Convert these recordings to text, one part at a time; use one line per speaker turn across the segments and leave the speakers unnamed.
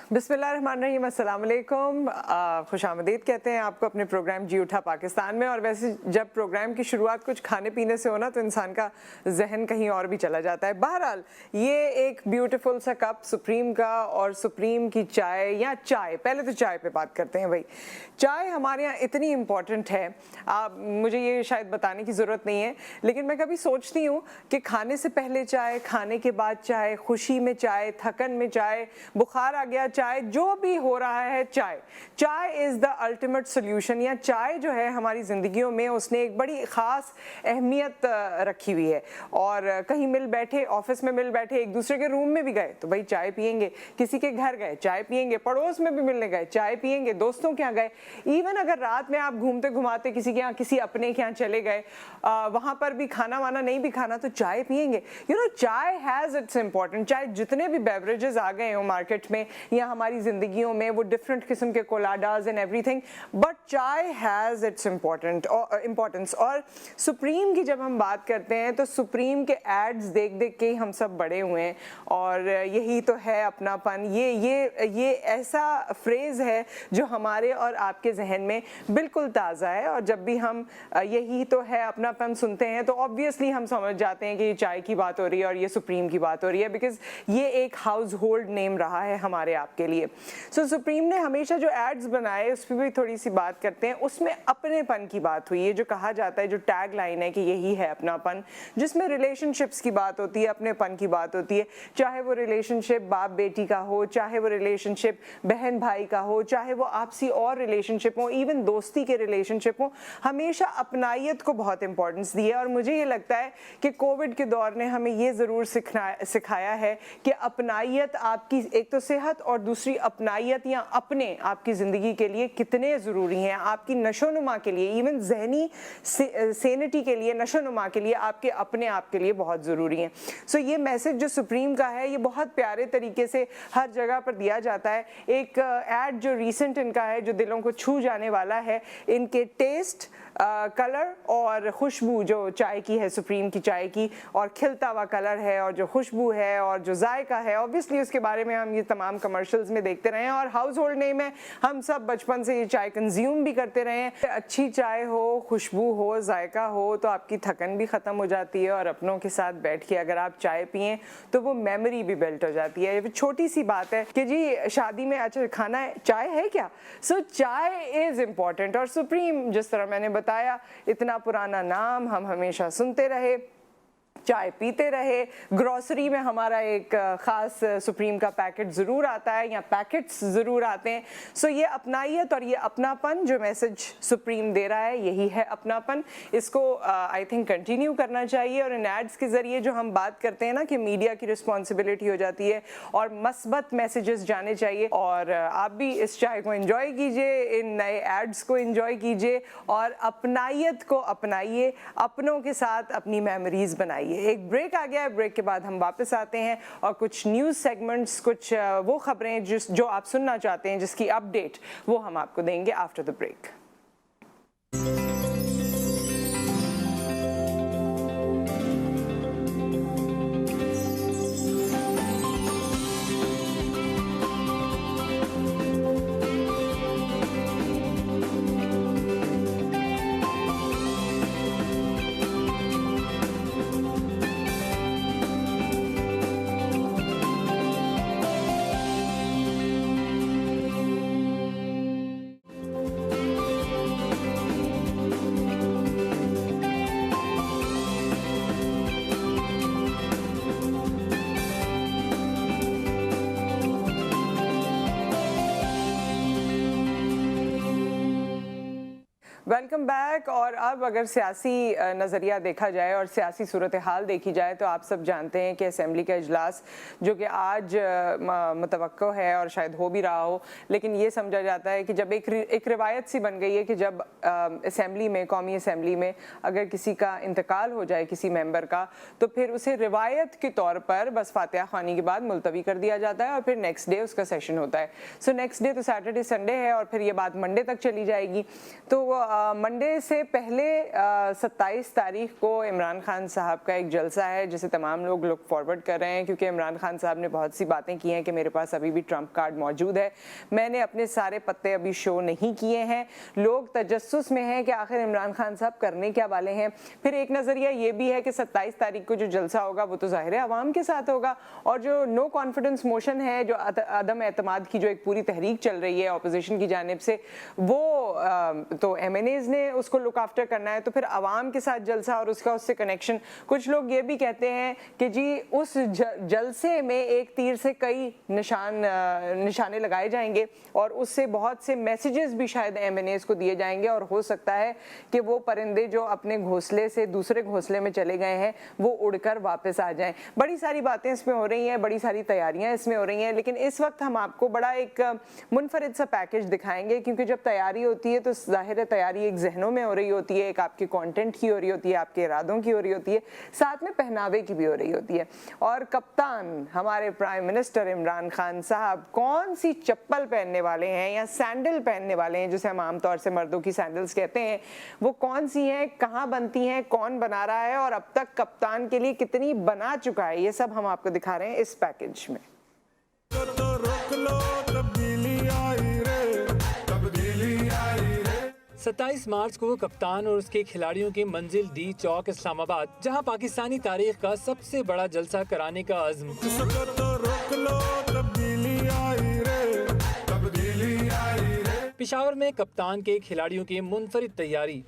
बिस्मिल्लाहिर्रहमानिर्रहीम, अस्सलाम वालेकुम। खुशामदीद कहते हैं आपको अपने प्रोग्राम जी उठा पाकिस्तान में। और वैसे जब प्रोग्राम की शुरुआत कुछ खाने पीने से हो ना तो इंसान का जहन कहीं और भी चला जाता है। बहरहाल ये एक ब्यूटीफुल सा कप सुप्रीम का और सुप्रीम की चाय या चाय, पहले तो चाय पे बात करते हैं भाई। चाय हमारे यहाँ इतनी इम्पॉर्टेंट है, मुझे ये शायद बताने की ज़रूरत नहीं है, लेकिन मैं कभी सोचती हूँ कि खाने से पहले चाय, खाने के बाद चाय, खुशी में चाय, थकन में चाय, बुखार आ गया चाय, जो भी हो रहा है चाय। चाय इज़ द अल्टीमेट सोल्यूशन। या चाय जो है हमारी ज़िंदगियों में उसने एक बड़ी ख़ास अहमियत रखी हुई है। और कहीं मिल बैठे, ऑफिस में मिल बैठे, एक दूसरे के रूम में भी गए तो भाई चाय पियेंगे, किसी के घर गए चाय पियेंगे, पड़ोस में भी मिलने गए चाय पियेंगे, दोस्तों के यहाँ गए, इवन अगर रात में आप घूमते घुमाते किसी के यहाँ, किसी अपने के यहाँ चले गए, वहाँ पर भी खाना वाना नहीं भी खाना तो चाय पियेंगे। यू नो, चाय हैज़ इट्स इम्पॉर्टेंट। चाहे जितने भी बेवरेजेस आ गए हो मार्केट में या हमारी ज़िंदगियों में, वो डिफरेंट किस्म के कोलाडाज एंड एवरीथिंग, बट चाय हैज़ इट्स इम्पॉर्टेंस। और सुप्रीम की जब हम बात करते हैं तो सुप्रीम के एड्स देख देख के हम सब बड़े हुए हैं। और यही तो है अपनापन। ये ऐसा फ्रेज़ है जो हमारे और आपके जहन में बिल्कुल ताज़ा है। और जब भी हम यही तो है अपनापन सुनते हैं तो ऑब्वियसली हम समझ जाते हैं कि ये चाय की बात हो रही है और ये सुप्रीम की बात हो रही है, बिकॉज ये एक हाउस होल्ड नेम रहा है हमारे आपके लिए। सो सुप्रीम ने हमेशा जो एड्स बनाए उस पर भी थोड़ी सी बात करते हैं। उसमें अपनेपन की बात हुई है, जो कहा जाता है, जो टैग लाइन है कि यही है अपनापन, जिसमें रिलेशनशिप्स की बात होती है, अपनेपन की बात होती है। चाहे वो रिलेशनशिप बाप बेटी का हो, चाहे वो रिलेशनशिप बहन भाई का हो, चाहे वो आपसी और रिलेशनशिप हो, इवन दोस्ती के रिलेशनशिप हो, हमेशा अपनायत को बहुत इंपॉर्टेंस दी है। और मुझे ये लगता है कि कोविड के दौर ने हमें ये ज़रूर सिखाया है कि अपनायत आपकी एक तो सेहत और दूसरी अपनायत या अपने आपकी ज़िंदगी के लिए कितने ज़रूरी हैं, आपकी नशोनुमा के लिए, इवन जहनी सेनिटी के लिए, नशोनुमा के लिए, आपके अपने आप के लिए बहुत ज़रूरी हैं। सो ये मैसेज जो सुप्रीम का है ये बहुत प्यारे तरीके से हर जगह पर दिया जाता है। एक एड जो रिसेंट इनका है जो दिलों को छू जाने वाला है, इनके टेस्ट, कलर और खुशबू जो चाय की है, सुप्रीम की चाय की, और खिलता हुआ कलर है और जो खुशबू है और जो जायका है, ऑब्वियसली उसके बारे में हम ये तमाम कमर्शियल्स में देखते रहे हैं। और हाउस होल्ड नेम है, हम सब बचपन से ये चाय कंज्यूम भी करते रहे हैं। अच्छी चाय हो, खुशबू हो, जायका हो तो आपकी थकन भी ख़त्म हो जाती है। और अपनों के साथ बैठ के अगर आप चाय पिएं तो वो मेमोरी भी बिल्ट हो जाती है। ये छोटी सी बात है कि जी शादी में अच्छा खाना है, चाय है क्या? सो चाय इज़ इम्पॉर्टेंट। और सुप्रीम, जिस तरह मैंने बताया, इतना पुराना नाम, हम हमेशा सुनते रहे, चाय पीते रहे। ग्रोसरी में हमारा एक ख़ास सुप्रीम का पैकेट ज़रूर आता है या पैकेट्स ज़रूर आते हैं। सो ये अपनायत और ये अपनापन जो मैसेज सुप्रीम दे रहा है, यही है अपनापन। इसको आई थिंक कंटिन्यू करना चाहिए। और इन एड्स के ज़रिए जो हम बात करते हैं ना कि मीडिया की रिस्पॉन्सिबिलिटी हो जाती है और मस्बत मैसेजेस जाने चाहिए। और आप भी इस चाय को एंजॉय कीजिए, इन नए एड्स को एंजॉय कीजिए और अपनायत को अपनाइए, अपनों के साथ अपनी मेमोरीज बनाइए। एक ब्रेक आ गया है, ब्रेक के बाद हम वापस आते हैं और कुछ न्यूज़ सेगमेंट्स, कुछ वो खबरें जो आप सुनना चाहते हैं, जिसकी अपडेट वो हम आपको देंगे after the break. Welcome back. और अब अगर सियासी नज़रिया देखा जाए और सियासी सूरत हाल देखी जाए तो आप सब जानते हैं कि असेंबली का इजलास जो कि आज मुतवक्को है और शायद हो भी रहा हो, लेकिन ये समझा जाता है कि जब एक रिवायत सी बन गई है कि जब असेंबली में, कौमी असेंबली में अगर किसी का इंतकाल हो जाए, किसी मेंबर का, तो फिर उसे रिवायत के तौर पर बस फातिहा ख़्वानी के बाद मुलतवी कर दिया जाता है और फिर नेक्स्ट डे उसका सेशन होता है। सो नेक्स्ट डे तो सैटरडे संडे है और फिर ये बात मंडे तक चली जाएगी। तो मंडे से पहले 27 तारीख को इमरान खान साहब का एक जलसा है जिसे तमाम लोग लुक फॉरवर्ड कर रहे हैं, क्योंकि इमरान खान साहब ने बहुत सी बातें की हैं कि मेरे पास अभी भी ट्रंप कार्ड मौजूद है, मैंने अपने सारे पत्ते अभी शो नहीं किए हैं। लोग तजस्सुस में हैं कि आखिर इमरान खान साहब करने क्या वाले हैं। फिर एक नज़रिया ये भी है कि 27 तारीख को जो जलसा होगा वो तो जाहिर है अवाम के साथ होगा, और जो नो कॉन्फिडेंस मोशन है, जो अदम एतमाद की जो एक पूरी तहरीक चल रही है अपोजिशन की जानिब से, वो तो MNAs ने उसको लुक आफ्टर करना है। तो फिर अवाम के साथ जलसा और उसका उससे कनेक्शन, कुछ लोग ये भी कहते हैं कि जी उस जलसे में एक तीर से कई निशाने लगाए जाएंगे और उससे बहुत से मैसेजेस भी शायद MNAs को दिए जाएंगे, और हो सकता है कि वो परिंदे जो अपने घोंसले से दूसरे घोंसले में चले गए हैं वो उड़कर वापस आ जाएं। बड़ी सारी बातें इसमें हो रही हैं, बड़ी सारी तैयारियां इसमें हो रही हैं, लेकिन इस वक्त हम आपको बड़ा एक मुनफरिद सा पैकेज दिखाएंगे, क्योंकि जब तैयारी होती है तो जाहिर है तैयारी एक जहनों में हो रही होती है, एक आपके कंटेंट की हो रही होती है, आपके इरादों की हो रही होती है, साथ में पहनावे की भी हो रही होती है। और कप्तान हमारे प्राइम मिनिस्टर इमरान खान साहब कौन सी चप्पल पहनने वाले हैं या सैंडल पहनने वाले हैं, जिसे हम आमतौर से मर्दों की सैंडल्स कहते हैं, वो कौन सी हैं, कहाँ बनती हैं, कौन बना रहा है और अब तक कप्तान के लिए कितनी बना चुका है, ये सब हम आपको दिखा रहे हैं इस पैकेज में।
27 मार्च को कप्तान और उसके खिलाड़ियों की मंजिल डी चौक इस्लामाबाद, जहां पाकिस्तानी तारीख का सबसे बड़ा जलसा कराने का अज़्म। पेशावर में कप्तान के खिलाड़ियों की मुनफरिद तैयारी।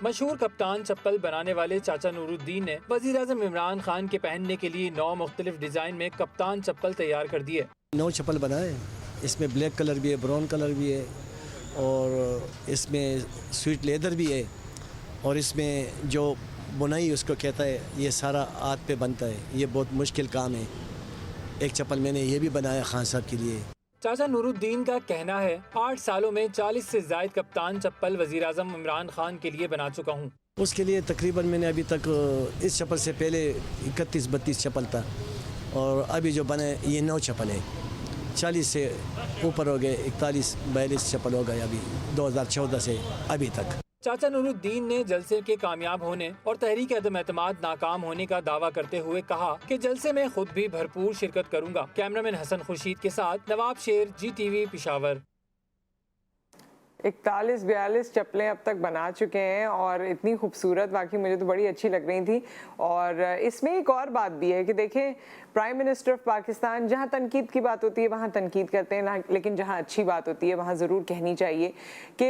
मशहूर कप्तान चप्पल बनाने वाले चाचा नूरुद्दीन ने वज़ीर-ए-आज़म इमरान खान के पहनने के लिए 9 मुख्तलिफ डिज़ाइन में कप्तान चप्पल तैयार कर दिए।
9 चप्पल बनाए, इसमें ब्लैक कलर भी है, ब्राउन कलर भी है, और इसमें स्वीट लेदर भी है, और इसमें जो बुनाई उसको कहता है ये सारा हाथ पे बनता है, ये बहुत मुश्किल काम है। एक चप्पल मैंने ये भी बनाया खान साहब के लिए।
चाचा नूरुद्दीन का कहना है 8 सालों में 40 से ज़ायद कप्तान चप्पल वज़ीर-ए-आज़म इमरान खान के लिए बना चुका हूँ।
उसके लिए तकरीबन मैंने अभी तक इस चप्पल से पहले 31-32 चप्पल था, और अभी जो बने ये 9 चप्पल है। 40 से ऊपर हो गए, 41-42 चप्पल हो गए अभी 2014 से अभी तक।
चाचा नूरुद्दीन ने जलसे के कामयाब होने और तहरीक अदम एतमाद नाकाम होने का दावा करते हुए कहा कि जलसे में खुद भी भरपूर शिरकत करूंगा। कैमरामैन हसन खुर्शीद के साथ नवाब शेर, GTV पेशावर।
41-42 चप्पलें अब तक बना चुके हैं और इतनी खूबसूरत, वाकई मुझे तो बड़ी अच्छी लग रही थी। और इसमें एक और बात भी है कि देखें, प्राइम मिनिस्टर ऑफ पाकिस्तान, जहाँ तनकीद की बात होती है वहाँ तनकीद करते हैं, लेकिन जहाँ अच्छी बात होती है वहाँ ज़रूर कहनी चाहिए कि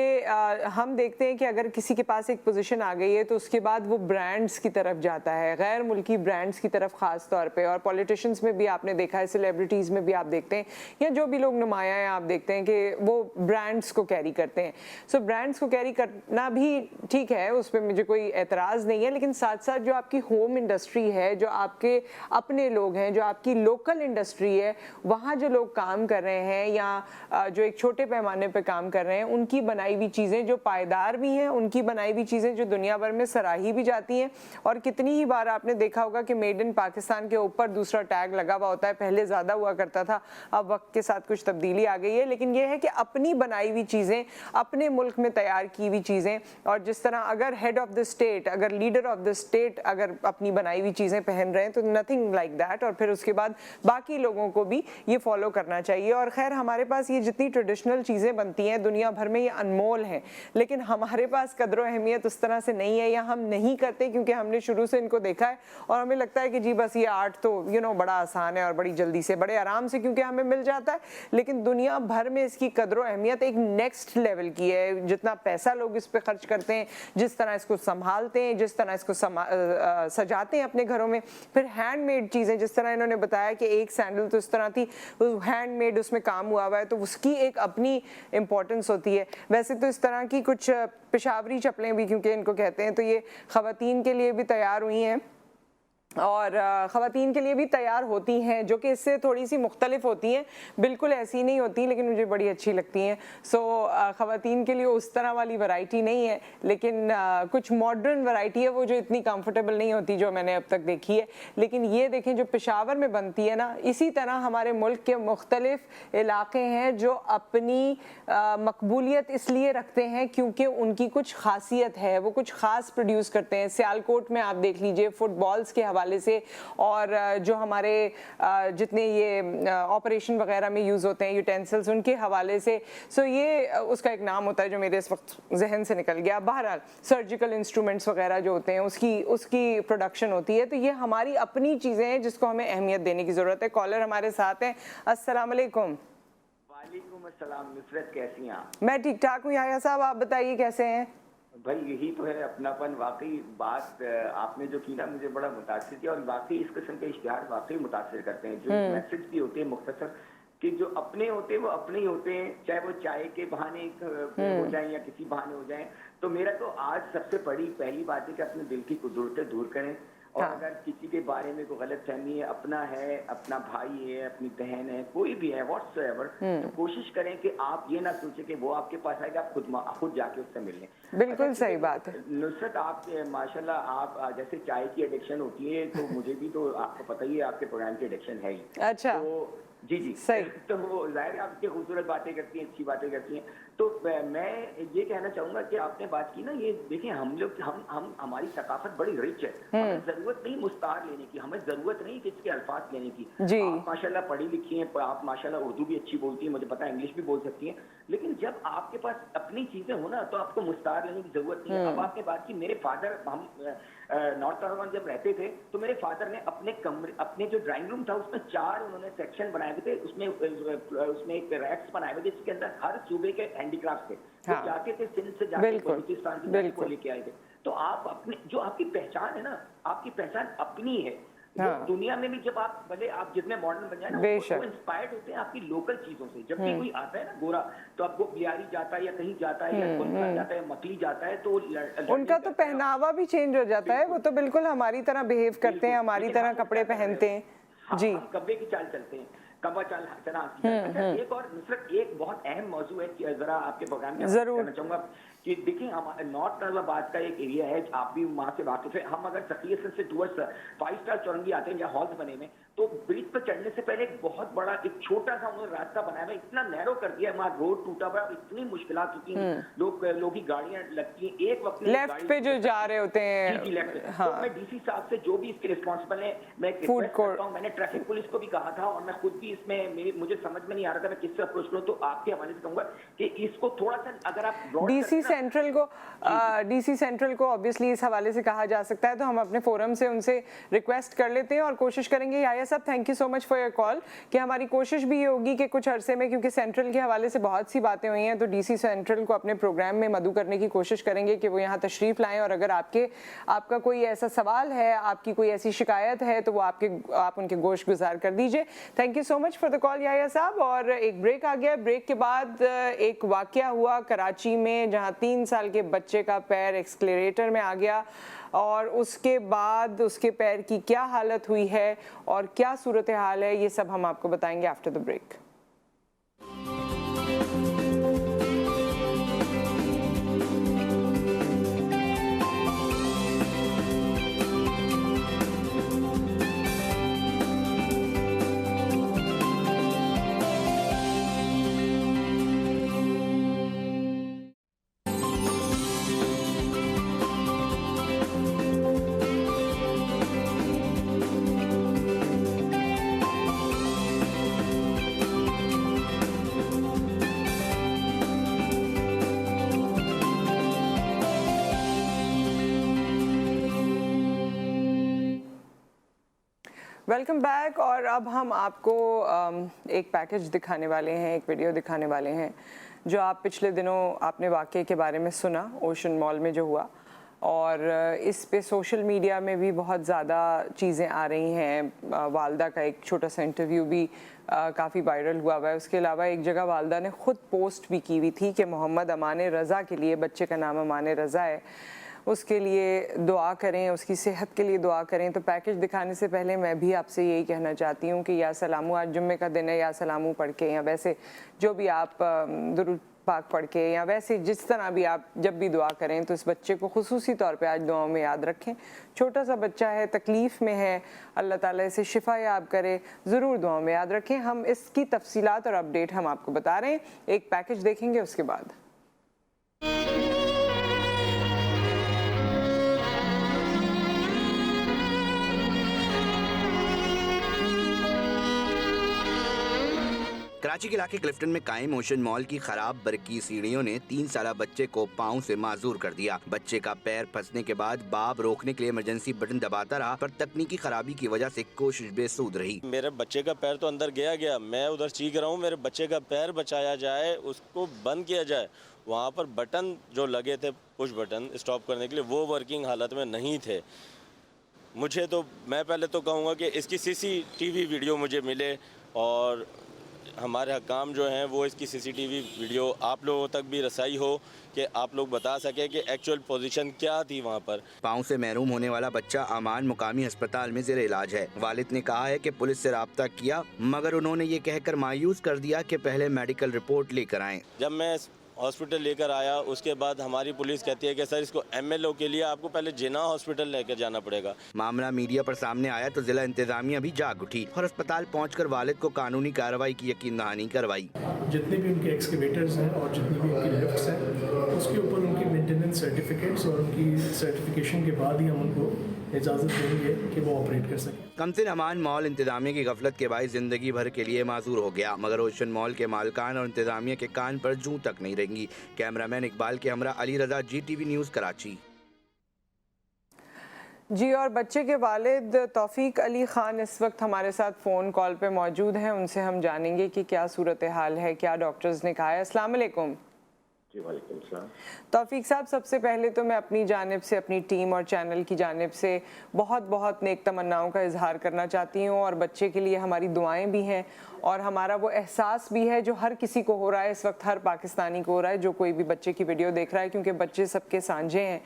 हम देखते हैं कि अगर किसी के पास एक पोजीशन आ गई है तो उसके बाद वो ब्रांड्स की तरफ जाता है, गैर मुल्की ब्रांड्स की तरफ ख़ास तौर पे। और पॉलिटिशियंस में भी आपने देखा है, सेलिब्रिटीज़ में भी आप देखते हैं, या जो भी लोग नुमाया हैं आप देखते हैं कि वो ब्रांड्स को कैरी करते हैं। सो ब्रांड्स को कैरी करना भी ठीक है, उस पर मुझे कोई एतराज़ नहीं है, लेकिन साथ साथ जो आपकी होम इंडस्ट्री है, जो आपके अपने लोग हैं, जो आपकी लोकल इंडस्ट्री है, वहाँ जो लोग काम कर रहे हैं या जो एक छोटे पैमाने पे काम कर रहे हैं, उनकी बनाई हुई चीज़ें जो पायदार भी हैं, उनकी बनाई हुई चीज़ें जो दुनिया भर में सराही भी जाती हैं। और कितनी ही बार आपने देखा होगा कि मेड इन पाकिस्तान के ऊपर दूसरा टैग लगा हुआ होता है, पहले ज़्यादा हुआ करता था, अब वक्त के साथ कुछ तब्दीली आ गई है, लेकिन यह है कि अपनी बनाई हुई चीज़ें, अपने मुल्क में तैयार की हुई चीज़ें, और जिस तरह अगर हेड ऑफ द स्टेट, अगर लीडर ऑफ द स्टेट अगर अपनी बनाई हुई चीज़ें पहन रहे हैं तो नथिंग लाइक दैट, और फिर उसके बाद बाकी लोगों को भी ये फॉलो करना चाहिए। और खैर हमारे पास ये जितनी ट्रेडिशनल चीज़ें बनती हैं दुनिया भर में, ये अनमोल हैं, लेकिन हमारे पास कदर अहमियत उस तरह से नहीं है, या हम नहीं करते क्योंकि हमने शुरू से इनको देखा है और हमें लगता है कि जी बस ये आर्ट तो बड़ा आसान है और बड़ी जल्दी से, बड़े आराम से क्योंकि हमें मिल जाता है। लेकिन दुनिया भर में इसकी कदर अहमियत एक नेक्स्ट लेवल की है। जितना पैसा लोग इस पे खर्च करते हैं, जिस तरह इसको संभालते हैं, जिस तरह इसको सजाते हैं अपने घरों में, फिर हैंडमेड चीज़ें, जिस तरह इन्होंने बताया कि एक सैंडल तो इस तरह थी, हैंडमेड उसमें काम हुआ हुआ है, तो उसकी एक अपनी इम्पोर्टेंस होती है। वैसे तो इस तरह की कुछ पेशावरी चप्पलें भी, क्योंकि इनको कहते हैं, तो ये ख़वातीन के लिए भी तैयार हुई हैं, और ख़वातीन के लिए भी तैयार होती हैं, जो कि इससे थोड़ी सी मुख्तलिफ होती हैं, बिल्कुल ऐसी नहीं होती लेकिन मुझे बड़ी अच्छी लगती हैं। सो ख़वातीन के लिए उस तरह वाली वैरायटी नहीं है, लेकिन कुछ मॉडर्न वैरायटी है वो जो इतनी कंफर्टेबल नहीं होती जो मैंने अब तक देखी है। लेकिन ये देखें जो पेशावर में बनती है ना, इसी तरह हमारे मुल्क के मुख्तलिफ इलाके हैं जो अपनी मकबूलियत इसलिए रखते हैं क्योंकि उनकी कुछ खासियत है, वो कुछ ख़ास प्रोड्यूस करते हैं। सियालकोट में आप देख लीजिए फुटबॉल्स के हवाले से, और जो हमारे जितने ये ऑपरेशन वगैरह में यूज़ होते हैं यूटेंसिल्स, उनके हवाले से। सो ये उसका एक नाम होता है जो मेरे इस वक्त जहन से निकल गया। बहरहाल सर्जिकल इंस्ट्रूमेंट्स वगैरह जो होते हैं उसकी प्रोडक्शन होती है। तो ये हमारी अपनी चीज़ें हैं जिसको हमें अहमियत देने की ज़रूरत है। कॉलर हमारे साथ हैं। अस्सलाम वालेकुम।
वालेकुम अस्सलाम। नुसरत कैसी हैं आप?
मैं ठीक ठाक हूँ। याया साहब आप बताइए कैसे हैं?
भाई यही तो है अपनापन। वाकई बात आपने जो की ना मुझे बड़ा मुतासिर किया, और वाकई इस किस्म के इश्तिहार वाकई मुतासिर करते हैं। जो मैसेज भी होते हैं मुख्तसर कि जो अपने होते हैं वो अपने ही होते हैं, चाहे वो चाय के बहाने हो जाएं या किसी बहाने हो जाएं। तो मेरा तो आज सबसे बड़ी पहली बात है कि अपने दिल की कुदरतें दूर करें, और अगर किसी के बारे में कोई गलत फहमी है, अपना है, अपना भाई है, अपनी बहन है, कोई भी है व्हाट्सएवर, तो कोशिश करें कि आप ये ना सोचें कि वो आपके पास आएगा, आप खुद जाके उससे मिल लें।
बिल्कुल सही बात है।
नुसरत आप माशाल्लाह आप जैसे चाय की एडिक्शन होती है, तो मुझे भी तो आपको पता ही है आपके प्रोग्राम की एडिक्शन है ही।
अच्छा।
तो जी
सही।
तो वो जाहिर है आपकी खूबसूरत बातें करती हैं, अच्छी बातें करती हैं। तो मैं ये कहना चाहूंगा कि आपने बात की ना, ये देखिए हम लोग हम हमारी सकाफत बड़ी रिच है। हमें जरूरत नहीं मुस्तार लेने की, हमें जरूरत नहीं कि इसके अल्फाज लेने की।
जी।
आप माशाल्लाह पढ़ी लिखी हैं, आप माशाल्लाह उर्दू भी अच्छी बोलती हैं, मुझे पता है इंग्लिश भी बोल सकती हैं, लेकिन जब आपके पास अपनी चीजें हो ना तो आपको मुस्तार लेने की जरूरत नहीं है। अब आपने बात की, मेरे फादर, हम नॉर्थ कैरोलिना जब रहते थे तो मेरे फादर ने अपने कमरे, अपने जो ड्राइंग रूम था उसमें 4 उन्होंने सेक्शन बनाए हुए थे। उसमें एक रैक्स बनाए हुए थे जिसके अंदर हर सूबे के हैंडीक्राफ्ट थे।
हाँ।
तो जाते थे सिंध से जाके
बिल्कुल,
बलूचिस्तान से
बिल्कुल।
लेके आए थे। तो आप अपने जो आपकी पहचान है ना, आपकी पहचान अपनी है।
हाँ।
दुनिया में भी जब आप भले आप जितने मॉडर्न बन जाए ना, वो इंस्पायर्ड होते हैं आपकी लोकल चीजों से। जब भी कोई आता है ना गोरा, तो आपको बिहारी जाता है या कहीं जाता है या कोलकाता जाता है, मकली जाता है, तो
उनका तो पहनावा भी चेंज हो जाता है। वो तो बिल्कुल हमारी तरह बिहेव करते हैं, हमारी तरह कपड़े पहनते हैं। जी।
हम कब्बे की चाल चलते हैं, कब्बा चाल चला। अच्छा, एक और नुसरत एक बहुत अहम मौजू है कि जरा आपके प्रोग्राम में
जरूर
करना चाहूंगा कि देखिए हमारे नॉर्थ कैरोलिना का एक एरिया है, आप भी वहां से वाकिफ है। हम अगर सक्रियसन से टूवर्ड्स 5 स्टार चौरंगी आते हैं या हॉल्स बने में, तो ब्रिज पर चढ़ने से पहले एक बहुत बड़ा एक छोटा सा उन्होंने रास्ता बनाया हुआ, इतना नैरो कर दिया, वहां रोड टूटा हुआ, इतनी मुश्किलात होती हैं, लोग की गाड़ियां लगती हैं एक वक्त
लेफ्ट पे जो जा रहे होते हैं।
जी लेफ्ट।
हाँ।
तो मैं डीसी साहब से जो भी इसके रिस्पॉन्सिबल है, मैं रिक्वेस्ट करता हूं, मैंने ट्रैफिक पुलिस को भी कहा था, और मैं खुद भी इसमें मुझे समझ में नहीं आ रहा था मैं किससे अप्रोच करूं, तो आपके हवाले से कहूंगा कि इसको थोड़ा सा अगर आप
डीसी सेंट्रल को ऑब्वियसली इस हवाले से कहा जा सकता है, तो हम अपने फोरम से उनसे रिक्वेस्ट कर लेते हैं और कोशिश करेंगे। याया साहब thank you so much for your call, कि हमारी कोशिश भी ये होगी कि कुछ अरसे में, क्योंकि सेंट्रल के हवाले से बहुत सी बातें हुई हैं, तो डीसी सेंट्रल को अपने प्रोग्राम में मदऊ करने की कोशिश करेंगे कि वो यहाँ तशरीफ लाएं, और अगर आपका कोई ऐसा सवाल है, आपकी कोई ऐसी शिकायत है, तो वो आप उनके गोश गुजार कर दीजिए। Thank you so much for the call याया साहब। और एक ब्रेक आ गया। ब्रेक के बाद एक वाकया हुआ कराची में, जहाँ 3 साल के बच्चे का पैर एक्सक्लेरेटर में आ गया, और उसके बाद उसके पैर की क्या हालत हुई है और क्या सूरत हाल है, ये सब हम आपको बताएंगे after the break. Welcome back. और अब हम आपको एक पैकेज दिखाने वाले हैं, एक वीडियो दिखाने वाले हैं, जो आप पिछले दिनों आपने वाक़े के बारे में सुना, ओशन मॉल में जो हुआ, और इस पे सोशल मीडिया में भी बहुत ज़्यादा चीज़ें आ रही हैं। वालदा का एक छोटा सा इंटरव्यू भी काफ़ी वायरल हुआ है। उसके अलावा एक जगह वालदा ने ख़ुद पोस्ट भी की हुई थी कि मोहम्मद अमान रज़ा के लिए, बच्चे का नाम अमान रज़ा है, उसके लिए दुआ करें, उसकी सेहत के लिए दुआ करें। तो पैकेज दिखाने से पहले मैं भी आपसे यही कहना चाहती हूँ कि या सलामू, आज जुम्मे का दिन है, या सलामू पढ़ के या वैसे जो भी आप दुरूद पाक पढ़ के या वैसे जिस तरह भी आप जब भी दुआ करें तो इस बच्चे को खुसूसी तौर पे आज दुआओं में याद रखें। छोटा सा बच्चा है, तकलीफ़ में है, अल्लाह ताला इसे शिफा याब करे, ज़रूर दुआओं में याद रखें। हम इसकी तफसीलात और अपडेट हम आपको बता रहे हैं। एक पैकेज देखेंगे उसके बाद।
कराची के इलाके क्लिफ्टन में कायम ओशन मॉल की खराब बरकी सीढ़ियों ने 3 साला बच्चे को पाँव से माजूर कर दिया। बच्चे का पैर फंसने के बाद बाप रोकने के लिए इमरजेंसी बटन दबाता रहा, पर तकनीकी खराबी की वजह से कोशिश बेसूद रही।
मेरे बच्चे का पैर तो अंदर गया, मैं उधर चीख रहा हूँ मेरे बच्चे का पैर बचाया जाए, उसको बंद किया जाए। वहाँ पर बटन जो लगे थे, पुश बटन स्टॉप करने के लिए, वो वर्किंग हालत में नहीं थे। मुझे तो, मैं पहले तो कहूँगा कि इसकी CCTV वीडियो मुझे मिले और हमारे हकाम जो हैं वो इसकी CCTV वीडियो आप लोगों तक भी रसाई हो कि आप लोग बता सके कि एक्चुअल पोजीशन क्या थी वहाँ पर।
पाँव से महरूम होने वाला बच्चा अमान मुकामी अस्पताल में जेर इलाज है। वालिद ने कहा है कि पुलिस से राब्ता किया, मगर उन्होंने ये कहकर मायूस कर दिया कि पहले मेडिकल रिपोर्ट लेकर आएं।
जब मैं हॉस्पिटल लेकर आया उसके बाद हमारी पुलिस कहती है कि सर इसको MLO के लिए आपको पहले जिना हॉस्पिटल लेकर जाना पड़ेगा।
मामला मीडिया पर सामने आया तो जिला इंतजामिया भी जाग उठी और अस्पताल पहुंचकर वालिद को कानूनी कार्रवाई की यकीन दहानी करवाई।
जितने भी उनके एक्सकेवेटर्स हैं और जितनी भी उनकी लिफ्ट्स हैं, उसके ऊपर उनकी मेंटेनेंस सर्टिफिकेट्स और उनकी सर्टिफिकेशन के बाद ही हम उनको इजाज़त देंगे कि वो ऑपरेट कर सकें।
कमसिन अमान मॉल इंतजामिया की गफलत के बायस जिंदगी भर के लिए माजूर हो गया, मगर ओशन मॉल के मालकान और इंतजामिया के कान पर जूं तक नहीं रहेंगी। कैमरामैन इकबाल के हमरा अली रजा, GTV न्यूज़, कराची।
जी, और बच्चे के वालिद तौफीक अली ख़ान इस वक्त हमारे साथ फ़ोन कॉल पे मौजूद हैं। उनसे हम जानेंगे कि क्या सूरत हाल है, क्या डॉक्टर्स ने कहा है। अस्सलाम वालेकुम।
जी वालेकुम सलाम।
तौफीक साहब, सबसे पहले तो मैं अपनी जानिब से, अपनी टीम और चैनल की जानिब से बहुत बहुत नेक तमन्नाओं का इजहार करना चाहती हूँ, और बच्चे के लिए हमारी दुआएं भी हैं और हमारा वो एहसास भी है जो हर किसी को हो रहा है इस वक्त, हर पाकिस्तानी को हो रहा है जो कोई भी बच्चे की वीडियो देख रहा है, क्योंकि बच्चे सबके साझे हैं।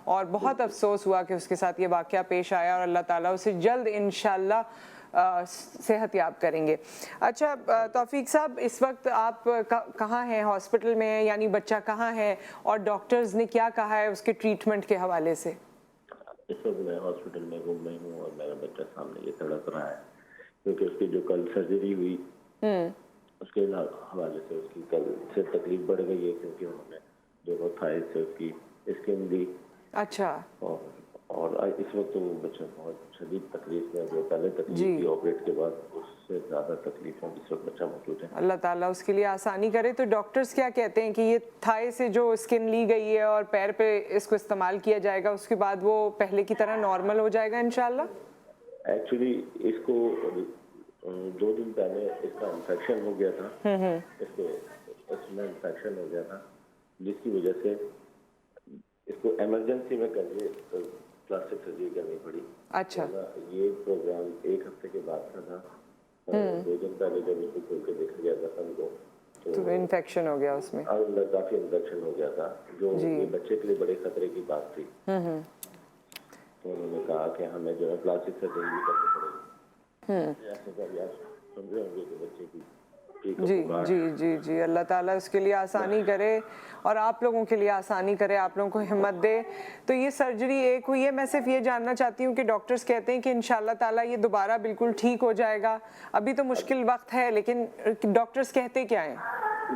और बहुत अफसोस हुआ कि उसके साथ ये वाक़या पेश आया, और अल्लाह ताला उसे जल्द इंशाल्लाह सेहत याब करेंगे। अच्छा तौफीक साहब, इस वक्त आप कहाँ हैं? हॉस्पिटल में हैं, यानी बच्चा कहाँ है और डॉक्टर्स ने क्या कहा है उसके ट्रीटमेंट के हवाले से?
इस वक्त मैं हॉस्पिटल में घूम रही हूँ और मेरा बच्चा सामने ये तड़प रहा है, क्योंकि उसकी जो कल सर्जरी हुई उसके हवाले से उसकी कल से तकलीफ बढ़ गई है, क्योंकि उन्होंने दोनों थाई से उसकी स्किन दी।
अच्छा।
और इस वक्त तो बच्चा बहुत शदीद तकलीफ में, जो पहले तकलीफ थी ऑपरेट के बाद उससे ज़्यादा तकलीफ में इस वक्त बच्चा मौजूद है।
अल्लाह ताला उसके लिए आसानी करे। तो डॉक्टर्स क्या कहते हैं कि ये थाई से जो स्किन ली गई है और पैर पे इसको इस्तेमाल किया जाएगा, उसके बाद वो पहले की तरह नॉर्मल हो जाएगा इंशाल्लाह?
एक्चुअली इसको 2 दिन पहले इसका इन्फेक्शन हो गया था, इसमें इन्फेक्शन हो गया था, जिसकी वजह से इसको इमरजेंसी में करके प्लास्टिक सर्जरी करनी पड़ी। अच्छा। ये प्रोग्राम 1 हफ्ते के बाद का था। 2 दिन पहले जब इसको खोल के देखा गया था हमको, तो
इन्फेक्शन हो गया उसमें,
अंदर काफी इन्फेक्शन हो गया था, जो ये बच्चे के लिए बड़े खतरे की बात थी। तो उन्होंने कहा कि हमें जो है प्लास्टिक सर्जरी भी करनी पड़ेगी। ऐसे कर आप समझ रहे होंगे कि बच्चे की
जी जी जी जी, अल्लाह ताला उसके लिए आसानी करे और आप लोगों के लिए आसानी करे, आप लोगों को हिम्मत दे। तो ये सर्जरी एक हुई है, मैं सिर्फ ये जानना चाहती हूँ कि डॉक्टर्स कहते हैं कि इंशाल्लाह ताला ये दोबारा बिल्कुल ठीक हो जाएगा। अभी तो मुश्किल वक्त है, लेकिन डॉक्टर्स कहते क्या हैं?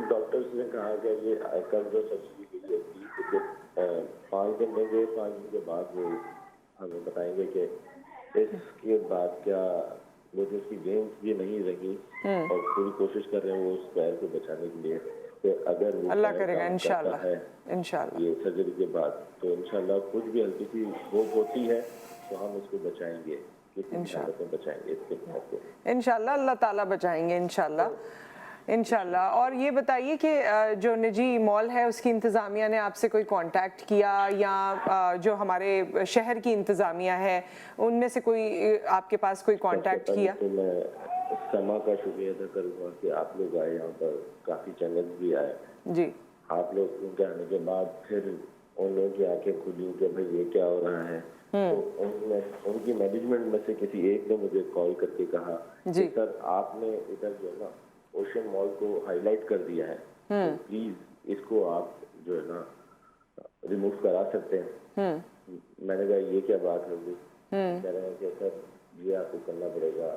डॉक्टर्स ने कहा कि ये कल जो सर्जरी हुई है 5 दिन में, 5 दिन के बाद वो हमें बताएंगे कि इसके बाद क्या वो जो उसकी वेन्स भी नहीं रही, और पूरी कोशिश कर रहे हैं वो उस पैर को बचाने के लिए कि अगर वो
अल्लाह करेगा इंशाल्लाह
ये सर्जरी के बाद, तो इंशाल्लाह कुछ भी हल्की सी होप होती है तो हम उसको बचाएंगे, इंशाल्लाह बचाएंगे इसके पैर को, इंशाल्लाह
अल्लाह ताला बचाएंगे इंशाल्लाह। और ये बताइए कि जो निजी मॉल है उसकी इंतज़ामिया ने आपसे कोई कांटेक्ट किया, या जो हमारे शहर की इंतज़ामिया है उनमें से कोई आपके पास कोई कांटेक्ट किया?
तो मैं समा का शुक्रिया अदा करूँगा कि आप लोग आए यहाँ पर, काफ़ी चैनल्स भी आए जी। आप लोग उनके आने के बाद फिर उन लोगों की आंखें खुली कि भाई ये क्या हो रहा है। तो उनकी मैनेजमेंट में से किसी एक ने मुझे कॉल करके कहा कि सर आपने इधर जो है ना ओशन मॉल को हाईलाइट कर दिया है, तो प्लीज इसको आप जो है ना रिमूव करा सकते हैं। मैंने कहा ये क्या बात होगी? कह रहे हैं कि सर ये आपको करना पड़ेगा,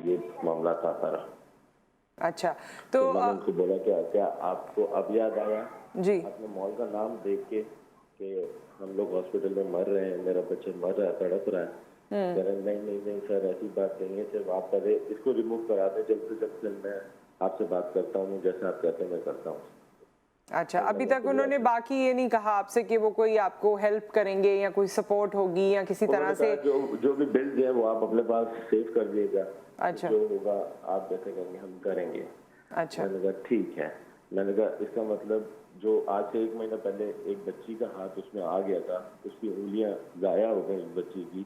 ये मामला था सारा।
अच्छा, तो
मैंने उनको बोला क्या आपको अब याद आया
जी
अपने मॉल का नाम देख के कि हम लोग हॉस्पिटल में मर रहे हैं, मेरा बच्चा मर रहा है, तड़प रहा है। कह रहे नहीं सर ऐसी बात नहीं है, सिर्फ आप पहले इसको रिमूव करा दें, जल्द से जल्द मैं आपसे बात करता हूँ, जैसे आप कहते हैं मैं करता हूँ।
अच्छा, अभी तक उन्होंने बाकी ये नहीं कहा आपसे कि वो कोई आपको हेल्प करेंगे या कोई सपोर्ट होगी या किसी तरह से?
जो भी बिल्स है वो आप अपने पास सेव कर दिएगा।
अच्छा,
जो होगा आप जैसे कहेंगे हम करेंगे।
अच्छा,
मैंने कहा ठीक है। मैंने कहा इसका मतलब जो आज से 1 महीना पहले एक बच्ची का हाथ उसमें आ गया था, उसकी उंगलियां गायब हो गई बच्ची की,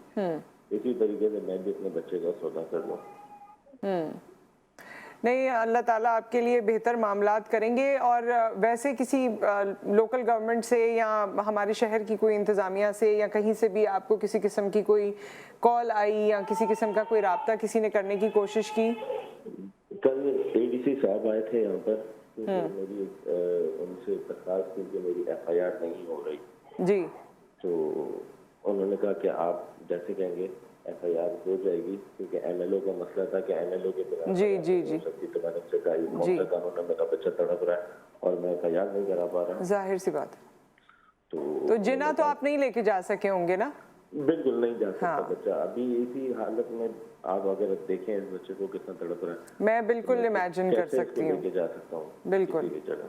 इसी तरीके से मैं भी अपने बच्चे का सौदा कर लूं।
नहीं, अल्लाह ताला आपके लिए बेहतर मामलात करेंगे। और वैसे किसी लोकल गवर्नमेंट से या हमारे शहर की कोई इंतज़ामिया से या कहीं से भी आपको किसी किस्म की कोई कॉल आई या किसी किस्म का कोई राब्ता किसी ने करने की कोशिश की?
कल एडीसी साहब आए थे यहाँ पर, मेरी उनसे दरखास्त थी कि मेरी FIR नहीं हो रही
जी,
तो उन्होंने कहा कि आप जैसे कहेंगे FIR हो जाएगी, क्योंकि MLO का मसला था कि MLO के बिना
जी, जी,
हो
जी,
सकती। तो मैंने उससे कहा कौन सा कानून है, मेरा बच्चा तड़प रहा है और मैं FIR नहीं करा पा रहा।
जाहिर सी बात है।
तो
जिना तो आप नहीं लेके जा सके होंगे ना?
बिल्कुल नहीं जा सकता।
हाँ।
बच्चा अभी इसी हालत में आप अगर देखें इस बच्चे को कितना तड़प रहा है,
मैं बिल्कुल इमेजिन कर सकती हूँ।
लेके जा सकता हूँ
बिल्कुल।
किसी भी जगह।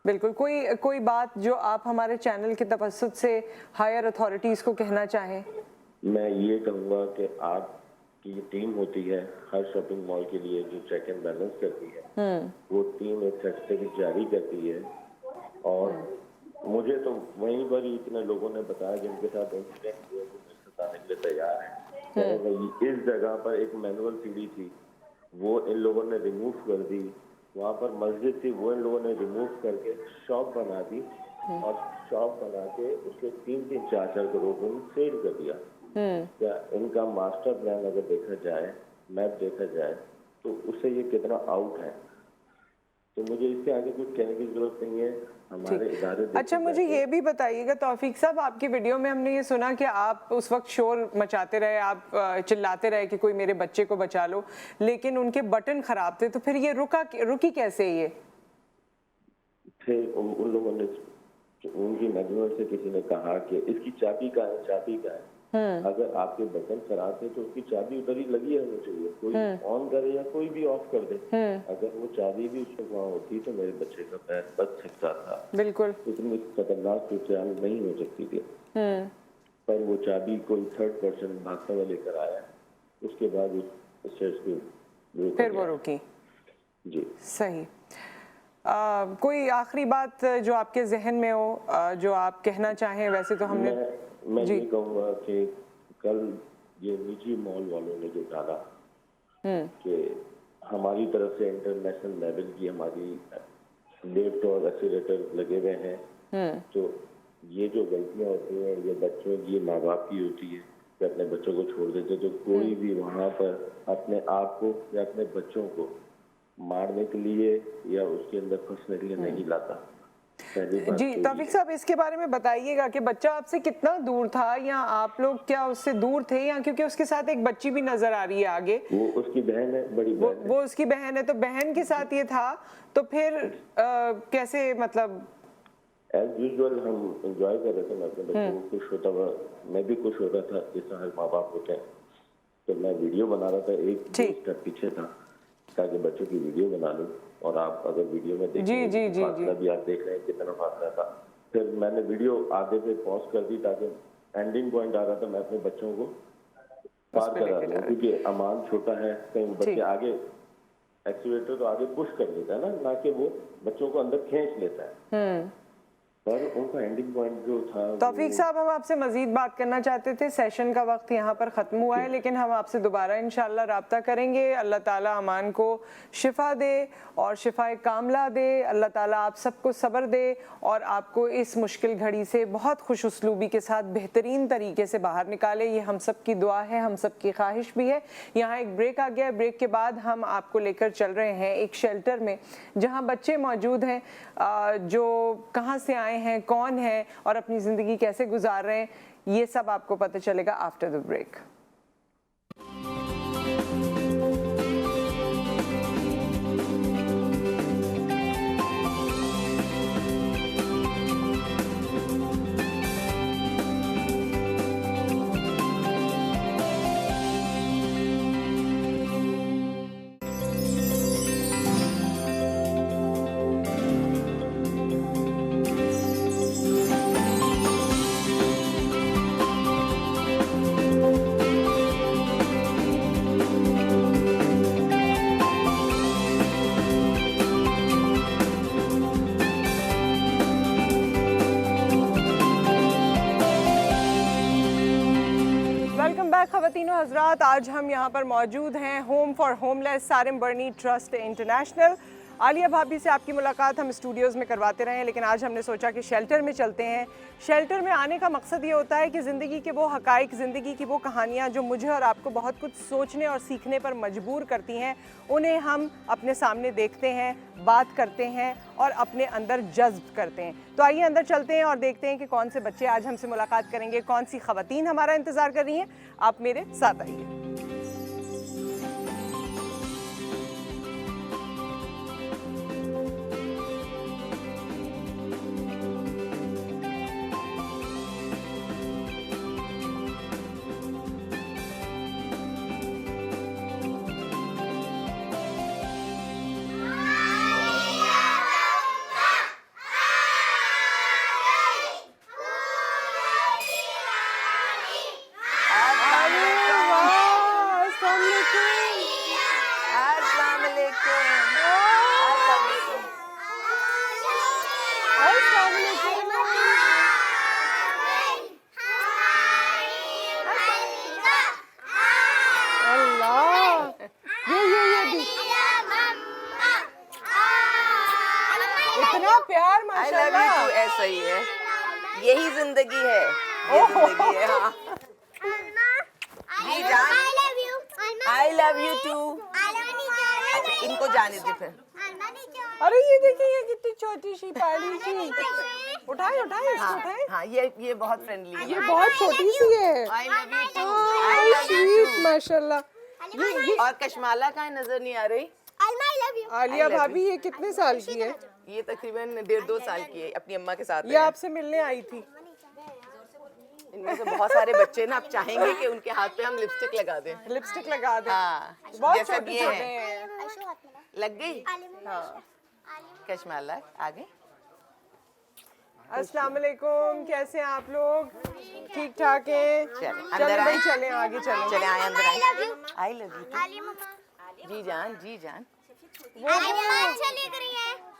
बिल्कुल, कोई बात जो आप हमारे चैनल के तवज्जुद से हायर अथॉरिटीज को कहना चाहें?
मैं ये कहूँगा कि आपकी टीम होती है हर शॉपिंग मॉल के लिए जो चेक एंड बैलेंस करती है, वो टीम एक सर्टिफिकेट जारी करती है। और मुझे तो वहीं पर ही इतने लोगों ने बताया जिनके साथ इंसिडेंट हुए, वो मेरे साथ आने के लिए तैयार है। इस जगह पर एक मैनुअल सीढ़ी थी, वो इन लोगों ने रिमूव कर दी। वहाँ पर मस्जिद थी, वो इन लोगों ने रिमूव करके शॉप बना दी और शॉप बना के उसके 3-3, 4-4 करोड़ में सेल कर दिया। क्या इनका मास्टर प्लान अगर देखा जाए, मैप देखा जाए, तो उससे ये कितना आउट है। तो मुझे इसके आगे कुछ कहने की जरूरत नहीं है, हमारे इदारे।
अच्छा, मुझे ये भी बताइएगा तौफीक साहब, आपकी वीडियो में हमने ये सुना कि आप उस वक्त शोर मचाते रहे, आप चिल्लाते रहे कि कोई मेरे बच्चे को बचा लो, लेकिन उनके बटन खराब थे, तो फिर ये रुकी कैसे? ये
फिर उन लोगों ने, उनकी मैनेजमेंट से किसी ने कहा कि इसकी चाबी का है, चाबी का है। अगर आपके बटन खराब है तो उसकी चाबी उधर ही लगी होनी चाहिए, कोई ऑन करे या कोई भी ऑफ कर दे। अगर वो चाबी भी उसमें वहाँ होती तो मेरे बच्चे का पैर बच सकता था।
बिल्कुल,
इतनी खतरनाक चाल नहीं हो सकती थी। पर वो चाबी कोई थर्ड पर्सन भागता हुआ लेकर आया, उसके बाद उस
फिर वो रुकी।
जी,
सही। कोई आखिरी बात जो आपके जहन में हो, जो आप कहना चाहें? वैसे तो हमने
मैं ये कहूँगा कि कल ये निजी मॉल वालों ने जो डाला कि हमारी तरफ से इंटरनेशनल लेवल की हमारी लिफ्ट और एक्सीलेटर लगे हुए हैं, तो ये जो गलतियाँ होती हैं ये बच्चों की, माँ बाप की होती है कि अपने बच्चों को छोड़ देते, तो कोई भी वहाँ पर अपने आप को या अपने बच्चों को मारने के लिए या उसके अंदर फंसने के लिए नहीं लाता।
जी तौफीक साहब, इसके बारे में बताइएगा कि बच्चा आपसे कितना दूर था, या आप लोग क्या उससे दूर थे, या क्योंकि उसके साथ एक बच्ची भी नजर आ रही है आगे,
वो उसकी बहन है, बड़ी बहन है।
वो उसकी बहन है, तो बहन के साथ ये था, तो फिर कैसे, मतलब
एज यूजुअल हम एंजॉय कर रहे थे, मैं अपने बच्चों को खुश होता हुआ, मैं भी खुश हो रहा था जैसा हर माँ बाप होते हैं। तो मैं वीडियो बना रहा था, एक स्टेप पीछे था ताकि बच्चों की वीडियो बना लूं। और आप अगर वीडियो में देखें फासला भी आप देख रहे हैं कितना फासला था। फिर मैंने वीडियो आधे पे पॉज कर दी ताकि एंडिंग पॉइंट आ रहा था, मैं अपने बच्चों को पार करा दूं, क्योंकि अमान छोटा है, कहीं बच्चे आगे एक्सीलेटर तो आगे पुश कर लेता है ना कि वो बच्चों को अंदर खींच लेता है। पर उनका एंडिंग पॉइंट जो था
तौफीक साहब, हम आपसे मजीद बात करना चाहते थे, सेशन का वक्त यहाँ पर ख़त्म हुआ है, लेकिन हम आपसे दोबारा इंशाल्लाह राब्ता करेंगे। अल्लाह ताला अमान को शिफा दे और शिफाए कामला दे। अल्लाह ताला आप सबको सब्र दे और आपको इस मुश्किल घड़ी से बहुत खुश उसलूबी के साथ बेहतरीन तरीके से बाहर निकाले। ये हम सब की दुआ है, हम सब की ख्वाहिश भी है। यहाँ एक ब्रेक आ गया है, ब्रेक के बाद हम आपको लेकर चल रहे हैं एक शेल्टर में जहाँ बच्चे मौजूद हैं जो कहाँ से आए हैं, कौन है और अपनी ज़िंदगी कैसे गुजार रहे हैं, ये सब आपको पता चलेगा आफ्टर द ब्रेक। ख़वातीनो हज़रात, आज हम यहाँ पर मौजूद हैं home for homeless Sarim Burney trust international. Aliya भाभी से आपकी मुलाकात हम स्टूडियोज़ में करवाते रहे हैं, लेकिन आज हमने सोचा कि शेल्टर में चलते हैं। शेल्टर में आने का मकसद ये होता है कि ज़िंदगी के वो हक़ाइक़, ज़िंदगी की वो कहानियाँ जो मुझे और आपको बहुत कुछ सोचने और सीखने पर मजबूर करती हैं, उन्हें हम अपने सामने देखते हैं, बात करते हैं और अपने अंदर जज्ब करते हैं। तो आइए अंदर चलते हैं और देखते हैं कि कौन से बच्चे आज हमसे मुलाकात करेंगे, कौन सी ख़वातीन हमारा इंतज़ार कर रही हैं। आप मेरे साथ आइए।
ऐसा ही है, यही जिंदगी है, ये जिंदगी है। हाँ जी जान, आई लव यू टू। इनको जाने दे फिर।
अरे ये देखिए, ये कितनी छोटी सी प्यारी सी, उठाए उठाए इसको उठाए।
हाँ ये बहुत फ्रेंडली है,
ये बहुत छोटी सी है।
आई लव यू टू,
माशाल्लाह।
और कश्माला का नजर नहीं आ रही।
आलिया भाभी ये कितने साल की है?
ये तकरीबन 1.5-2 साल की है, अपनी अम्मा के साथ।
ये आपसे मिलने आई थी?
इनमें से बहुत सारे बच्चे ना, आप चाहेंगे कि उनके हाथ पे हम लिपस्टिक लगा दें।
लिपस्टिक लगा दें?
हाँ,
बहुत
जैसा
छोटे
ये
छोटे
है।
हैं।
लग गई? हाँ। कश्माला आगे।
अस्सलाम वालेकुम, कैसे हैं आप लोग? ठीक ठाक हैं?
अंदर आए,
चलें आगे चलें।
चले आए अंदर आए। आई लव यू जी जान, जी जान।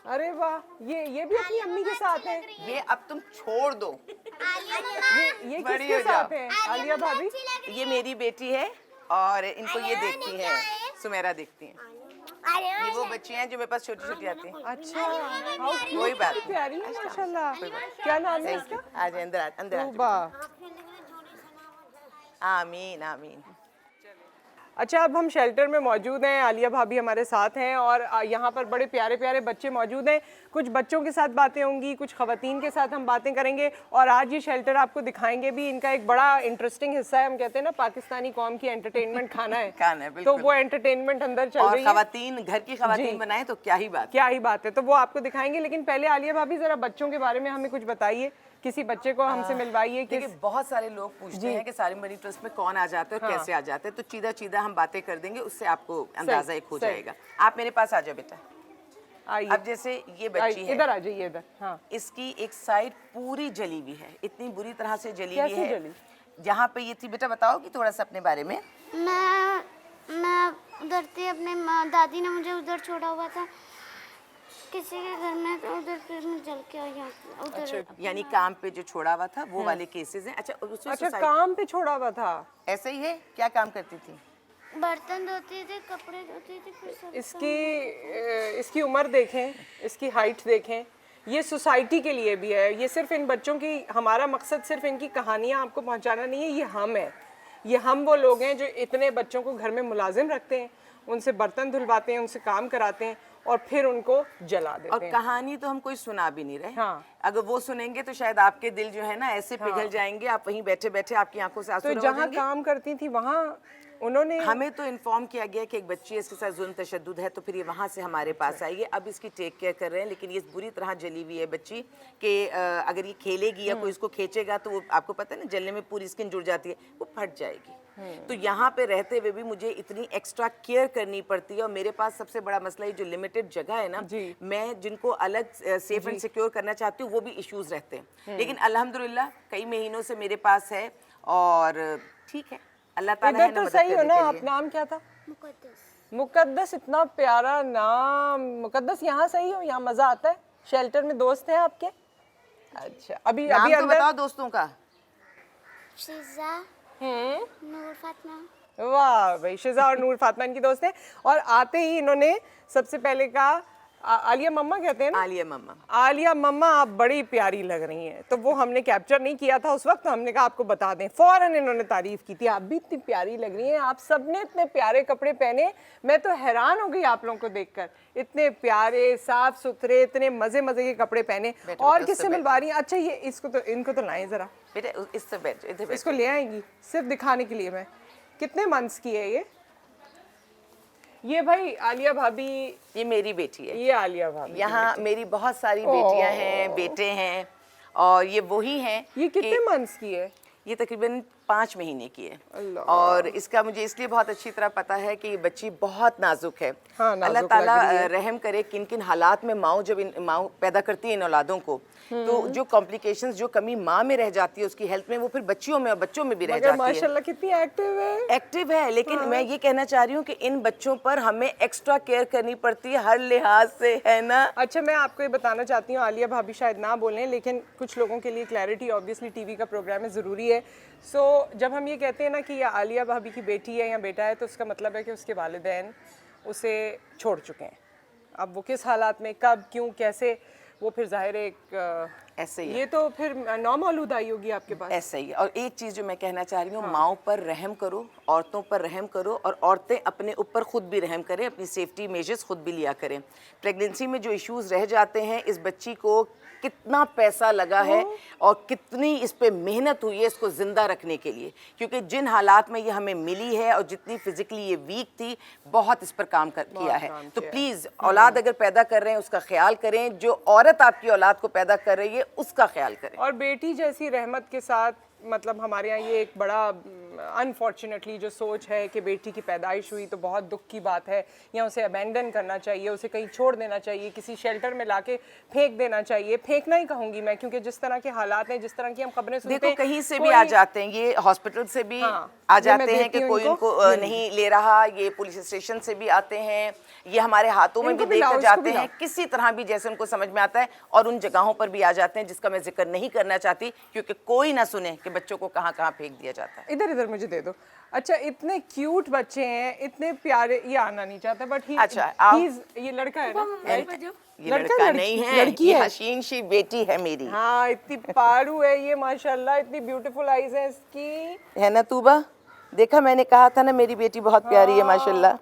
अरे वाह, ये भी अपनी अम्मी के साथ है?
ये अब तुम छोड़ दो।
ये किसके साथ है आलिया भाभी?
ये मेरी बेटी है और इनको ये देखती है, सुमेरा देखती है। ये वो बच्चे हैं जो मेरे पास छोटी छोटी आती हैं।
अच्छा,
कोई बात नहीं,
प्यारी है माशाल्लाह। क्या नाम है इसका?
आ जाए अंदर, अंदर। आमीन आमीन।
अच्छा, अब हम शेल्टर में मौजूद हैं, आलिया भाभी हमारे साथ हैं और यहाँ पर बड़े प्यारे प्यारे बच्चे मौजूद हैं। कुछ बच्चों के साथ बातें होंगी, कुछ ख़वातीन के साथ हम बातें करेंगे और आज ये शेल्टर आपको दिखाएंगे भी। इनका एक बड़ा इंटरेस्टिंग हिस्सा है, हम कहते हैं ना पाकिस्तानी कौम की एंटरटेनमेंट खाना है।
खाना है,
तो वो एंटरटेनमेंट अंदर चल रही है।
ख़वातीन, घर की ख़वातीन बनाए तो क्या ही बात है,
तो वो आपको दिखाएंगे। लेकिन पहले आलिया भाभी ज़रा बच्चों के बारे में हमें कुछ बताइए, किसी बच्चे को हमसे मिलवाइए।
देखिए, बहुत सारे लोग पूछते हैं कि सारिम बर्नी ट्रस्ट में कौन आ जाता है और कैसे आ जाता है, तो चीदा चीदा हम बातें कर देंगे, उससे आपको अंदाजा एक हो जाएगा। आप मेरे पास आ जाओ बेटा।
आइए।
अब जैसे ये बच्ची है,
इधर आ जाइए, इधर। हाँ।
इसकी एक साइड पूरी जली हुई है, इतनी बुरी तरह से जली हुई है।
जली?
जहाँ पे ये थी, बेटा बताओ कि थोड़ा सा अपने बारे में।
मैं उधर थी, अपने दादी ने मुझे उधर छोड़ा हुआ था किसी के घर में तो उधर फिर मैं जल के आई उधर।
यानी काम पे जो छोड़ा हुआ था वो वाले केसेस हैं। अच्छा
अच्छा, काम पे छोड़ा हुआ था।
ऐसा ही है, क्या काम करती थी?
बर्तन धोती थी, कपड़े धोती थी, फिर सब
इसकी उम्र देखें, इसकी हाइट देखें, ये सोसाइटी के लिए भी है। ये सिर्फ इन बच्चों की, हमारा मकसद सिर्फ इनकी कहानियाँ आपको पहुँचाना नहीं है, ये हम है। ये हम वो लोग हैं जो इतने बच्चों को घर में मुलाजिम रखते हैं, उनसे बर्तन धुलवाते हैं, उनसे काम कराते हैं और फिर उनको जला देते
और
हैं।
कहानी तो हम कोई सुना भी नहीं रहे।
हाँ।
अगर वो सुनेंगे तो शायद आपके दिल जो है ना ऐसे पिघल जाएंगे, आप वहीं बैठे बैठे आपकी आंखों से आंसू
तो
रह
जहाँ
जाएंगे।
काम करती थी वहाँ उन्होंने,
हमें तो इन्फॉर्म किया गया कि एक बच्ची है, इसके साथ जुल्म तशद्दुद है, तो फिर ये वहाँ से हमारे पास आई है। अब इसकी टेक केयर कर रहे हैं, लेकिन ये बुरी तरह जली हुई है बच्ची कि अगर ये खेलेगी या कोई इसको खींचेगा तो वो, आपको पता है ना, जलने में पूरी स्किन जुड़ जाती है, वो फट जाएगी। तो यहाँ पे रहते हुए भी मुझे इतनी एक्स्ट्रा केयर करनी पड़ती है। और मेरे पास सबसे बड़ा मसला ये जो लिमिटेड जगह है ना, मैं जिनको अलग सेफ एंड सिक्योर करना चाहती हूँ वो भी इश्यूज रहते हैं, लेकिन अल्हम्दुलिल्लाह कई महीनों से मेरे पास है और ठीक है, अल्लाह ताला है
इधर
ना
तो
मदद
सही हो
करने
ना।
के
आप
लिए।
नाम क्या था?
मुकद्दस।
मुकद्दस, इतना प्यारा नाम। मुकद्दस, यहाँ सही हो? यहाँ मजा आता है? शेल्टर में दोस्त हैं आपके? अच्छा, अभी
नाम
अभी
तो
अंदर
बताओ दोस्तों का।
शीज़ा, नूर फातिमा।
वाह भाई, शिजा और नूर फातिमा इनकी दोस्त हैं। और आते ही इन्होंने सबसे पहले कहा, आलिया मम्मा कहते हैं ना?
आलिया मम्मा।
आलिया मम्मा, आप बड़ी प्यारी लग रही हैं। तो वो हमने कैप्चर नहीं किया था उस वक्त, तो हमने कहा आपको बता दें। फौरन इन्होंने तारीफ की थी, आप भी इतनी प्यारी लग रही हैं, आप सबने इतने प्यारे कपड़े पहने। मैं तो हैरान हो गई आप लोगों को देखकर, इतने प्यारे, साफ सुथरे, इतने मजे मजे के कपड़े पहने। और किससे मिलवा रही हैं? अच्छा, ये इसको तो, इनको तो लाएं जरा,
बेटा इससे बैठ, इधर बैठ।
इसको ले आएंगी सिर्फ दिखाने के लिए। मैं, कितने मंथ्स की है ये भाई? आलिया भाभी,
ये मेरी बेटी है।
ये आलिया भाभी।
यहाँ मेरी बहुत सारी बेटियां हैं, बेटे हैं, और ये वही हैं।
ये कितने मंथ्स की है?
ये तकरीबन 5 महीने की है। और इसका मुझे इसलिए बहुत अच्छी तरह पता है कि ये बच्ची बहुत नाजुक है।
हाँ, नाजुक
अल्लाह
लग
ताला
रही है।
रहम करे, किन किन हालात में माँ जब माँ पैदा करती है इन औलादों को, तो जो कॉम्प्लिकेशंस, जो कमी माँ में रह जाती है उसकी हेल्थ में, वो फिर बच्चियों में और बच्चों में भी रह
मगर
जाती है।
माशाल्लाह कितनी एक्टिव है।
एक्टिव है, लेकिन मैं ये कहना चाह रही हूँ कि इन बच्चों पर हमें एक्स्ट्रा केयर करनी पड़ती है हर लिहाज से, है ना।
अच्छा, मैं आपको ये बताना चाहती हूँ, आलिया भाभी शायद ना बोलें, लेकिन कुछ लोगों के लिए क्लैरिटी, ऑब्वियसली टीवी का प्रोग्राम है, ज़रूरी है। सो जब हम ये कहते हैं ना कि ये आलिया भाभी की बेटी है या बेटा है, तो उसका मतलब है कि उसके वालिदैन उसे छोड़ चुके हैं। अब वो किस हालात में, कब, क्यों, कैसे, वो फिर जाहिर है एक
ऐसे ही है।
ये तो फिर नौमौलूद आई होगी आपके पास।
ऐसा ही है। और एक चीज़ जो मैं कहना चाह रही हूँ, माओं पर रहम करो, औरतों पर रहम करो, और औरतें अपने ऊपर खुद भी रहम करें, अपनी सेफ्टी मेजर्स खुद भी लिया करें। प्रेगनेंसी में जो इश्यूज रह जाते हैं, इस बच्ची को कितना पैसा लगा है और कितनी इस पे मेहनत हुई है इसको ज़िंदा रखने के लिए, क्योंकि जिन हालात में ये हमें मिली है और जितनी फिजिकली ये वीक थी, बहुत इस पर काम किया है। तो प्लीज़ औलाद अगर पैदा कर रहे हैं उसका ख्याल करें, जो औरत आपकी औलाद को पैदा कर रही है उसका ख्याल करें।
और बेटी जैसी रहमत के साथ, मतलब हमारे यहाँ ये एक बड़ा अनफॉर्चुनेटली जो सोच है कि बेटी की पैदाइश हुई तो बहुत दुख की बात है, या उसे अबेंडन करना चाहिए, उसे कहीं छोड़ देना चाहिए, किसी शेल्टर में लाके फेंक देना चाहिए। फेंकना ही कहूँगी मैं, क्योंकि जिस तरह के हालात हैं, जिस तरह की हम खबरें सुनते
देखो
हैं,
कहीं से भी आ जाते हैं, ये हॉस्पिटल से भी आ जाते हैं कि कोई उनको नहीं ले रहा, ये पुलिस स्टेशन से भी आते हैं, ये हमारे हाथों में भी देकर जाते हैं, किसी तरह भी जैसे उनको समझ में आता है, और उन जगहों पर भी आ जाते हैं जिसका मैं जिक्र नहीं करना चाहती, क्योंकि कोई ना सुने कि बच्चों को कहाँ कहाँ फेंक दिया जाता है।
इधर इधर मुझे दे दो। अच्छा, इतने क्यूट बच्चे हैं, इतने प्यारे। ये आना नहीं चाहता, बट
अच्छा,
ये लड़का है ना?
ये लड़का नहीं है,
लड़की
ये
है।
हसीन सी बेटी है मेरी।
हाँ, इतनी पारू है ये, माशाल्लाह, इतनी ब्यूटीफुल आईज है इसकी,
है ना तूबा? देखा, मैंने कहा था ना मेरी बेटी बहुत प्यारी है माशाल्लाह।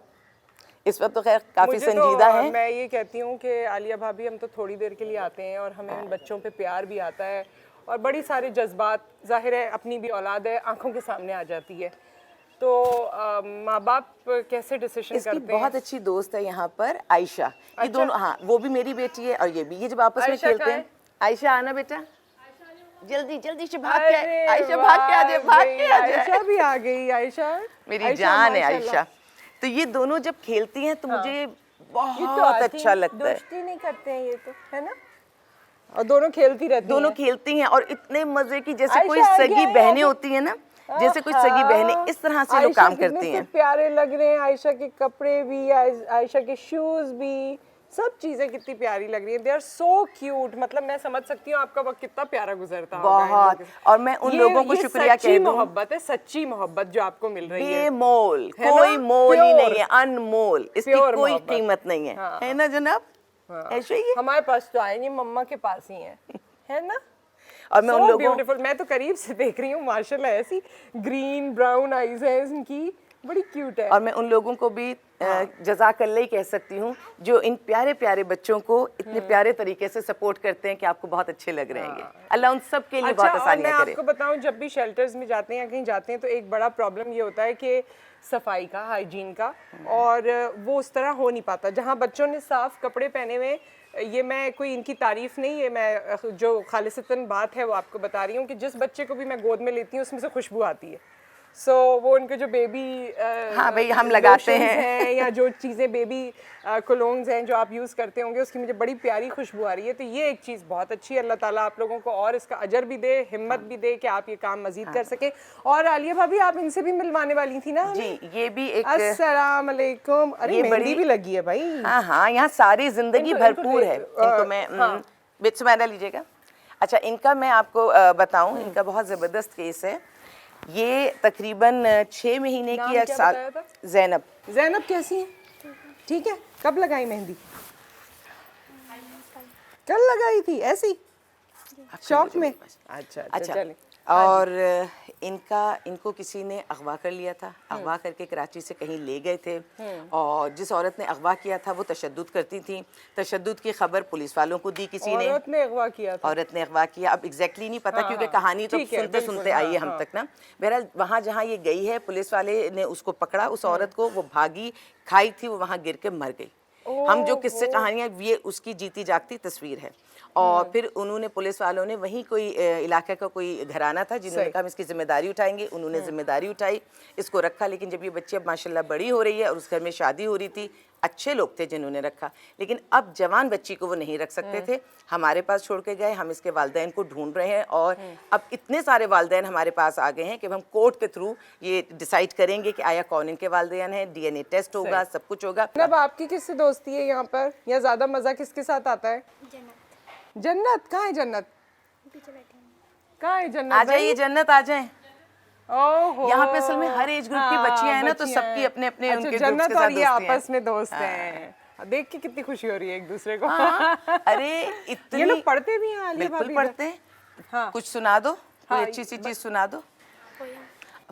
इस वक्त तो खैर काफी संजीदा है।
मैं ये कहती हूँ कि आलिया भाभी, हम तो थोड़ी देर के लिए आते हैं और हमें उन बच्चों पे प्यार भी आता है, और बड़ी सारे जज्बात, जाहिर है अपनी भी औलाद है, आंखों के सामने आ जाती है। तो माँ बाप कैसे डिसीजन करते हैं?
बहुत अच्छी दोस्त है यहाँ पर, आयशा। ये दोनों, हाँ, वो भी मेरी बेटी है और ये भी। ये जब आपस में खेलते हैं, आयशा आना बेटा, जल्दी जल्दी से भाग के, आयशा भाग के आ जाए, भाग के आ जाए।
आयशा भी आ गई। आयशा
मेरी जान है आयशा। तो ये दोनों जब खेलती हैं तो मुझे बहुत अच्छा लगता है।
दोस्ती नहीं करते हैं ये तो, है ना? और दोनों खेलती रहती हैं।
दोनों खेलती हैं और इतने मजे की, जैसे कोई सगी बहनें होती है ना, जैसे कुछ सगी बहनें, इस तरह से लोग काम करती हैं।
प्यारे लग रहे हैं, आयशा के कपड़े भी, आयशा के शूज भी, सब चीजें कितनी प्यारी लग रही है, दे आर सो क्यूट। मतलब मैं समझ सकती हूँ आपका वक्त कितना प्यारा गुजरता होगा इन लोगों
बहुत।
के साथ।
और मैं उन लोगों को
ये
शुक्रिया
सच्ची
कह दूं,
मोहब्बत है, सच्ची मोहब्बत जो आपको मिल रही है,
बेमोल,
है
कोई
ना?
मोल ही
Pure,
नहीं है, अनमोल, इसकी
pure
कोई
मोहब्बत।
कीमत नहीं है,
हाँ।
है ना जनाब? ऐसे ही है।
हमारे पास तो आए नहीं, मम्मा के पास ही है ना?
और मैं उन
So
लोगों
beautiful, मैं तो करीब से देख रही हूँ, माशाल्लाह ऐसी ग्रीन ब्राउन आईज है इनकी, बड़ी क्यूट है।
और मैं उन लोगों को भी जज़ाकल्लाह ही कह सकती हूँ जो इन प्यारे प्यारे बच्चों को इतने प्यारे तरीके से सपोर्ट करते हैं कि आपको बहुत अच्छे लग रहे हैं। अल्लाह उन सब के लिए बहुत
और मैं
आसानियाँ करे।
आपको बताऊं, जब भी शेल्टर्स में जाते हैं या कहीं जाते हैं तो एक बड़ा प्रॉब्लम ये होता है कि सफाई का, हाइजीन का, और वो उस तरह हो नहीं पाता। जहाँ बच्चों ने साफ कपड़े पहने हुए, ये मैं कोई इनकी तारीफ नहीं, ये मैं जो खालिसतन बात है वो आपको बता रही हूँ कि जिस बच्चे को भी मैं गोद में लेती हूँ उसमें से खुशबू आती है। सो वो उनके जो बेबी
हाँ भाई हम लगाते हैं
या जो चीज़ें बेबी कोलोन्स हैं जो आप यूज़ करते होंगे, उसकी मुझे बड़ी प्यारी खुशबू आ रही है। तो ये एक चीज़ बहुत अच्छी है। अल्लाह ताला आप लोगों को और इसका अजर भी दे, हिम्मत भी दे कि आप ये काम मजीद कर सके। और आलिया भाभी, आप इनसे भी मिलवाने वाली थी ना?
जी, ये भी एक
अस्सलाम वालेकुम। अरे
ये
मेहंदी
बड़ी
भी लगी है भाई।
हाँ हाँ, यहाँ सारी जिंदगी भरपूर है। इनको मैं बिट्स मैदा लीजिएगा। अच्छा, इनका मैं आपको बताऊं, इनका बहुत ज़बरदस्त केस है। ये तकरीबन 6 महीने की या साल। ज़ैनब।
ज़ैनब कैसी है? ठीक है। कब लगाई मेहंदी? कल लगाई थी ऐसी शौक में? अच्छा चलें।
और इनको किसी ने अगवा कर लिया था, अगवा करके कराची से कहीं ले गए थे, और जिस औरत ने अगवा किया था वो तशद्दुद करती थी। तशद्दुद की खबर पुलिस वालों को दी किसी ने।
औरत ने अगवा किया था?
औरत ने अगवा किया, अब एग्जैक्टली नहीं पता क्योंकि कहानी तो सुनते सुनते आई है हम तक ना। बहरहाल वहाँ जहाँ ये गई है, पुलिस वाले ने उसको पकड़ा, उस औरत को, वो भागी, खाई थी, वो वहाँ गिर के मर गई। हम जो किस्से कहानियाँ, ये उसकी जीती जागती तस्वीर है। और फिर उन्होंने, पुलिस वालों ने, वहीं कोई इलाके का कोई घराना था जिन्होंने कहा हम इसकी जिम्मेदारी उठाएंगे, उन्होंने जिम्मेदारी उठाई, इसको रखा। लेकिन जब ये बच्ची अब माशाल्लाह बड़ी हो रही है और उस घर में शादी हो रही थी, अच्छे लोग थे जिन्होंने रखा, लेकिन अब जवान बच्ची को वो नहीं रख सकते थे, हमारे पास छोड़ के गए। हम इसके वालिदैन को ढूंढ रहे हैं और अब इतने सारे वालिदैन हमारे पास आ गए हैं कि हम कोर्ट के थ्रू ये डिसाइड करेंगे कि आया कौन इनके वालिदैन हैं, DNA टेस्ट होगा, सब कुछ होगा।
अब आपकी किससे दोस्ती है यहाँ पर, या ज्यादा मजा किसके साथ आता है? जन्नत। कहाँ है जन्नत? कहाँ है जन्नत?
आ जाइए जन्नत, आ जाए।
ओहो,
यहाँ पे असल में हर एज ग्रुप की बच्चियां हैं ना, तो सबकी अपने अपने
अच्छा,
उनके
जन्नत
ग्रुप्स के साथ
और ये
दोस्ती हैं।
आपस में दोस्त हैं। देख के कितनी खुशी हो रही है एक दूसरे को।
अरे इतनी,
ये लोग पढ़ते भी हैं आलिया भाभी?
बिल्कुल पढ़ते हैं।
हाँ।
कुछ सुना दो, कोई
हाँ,
अच्छी सी चीज सुना दो,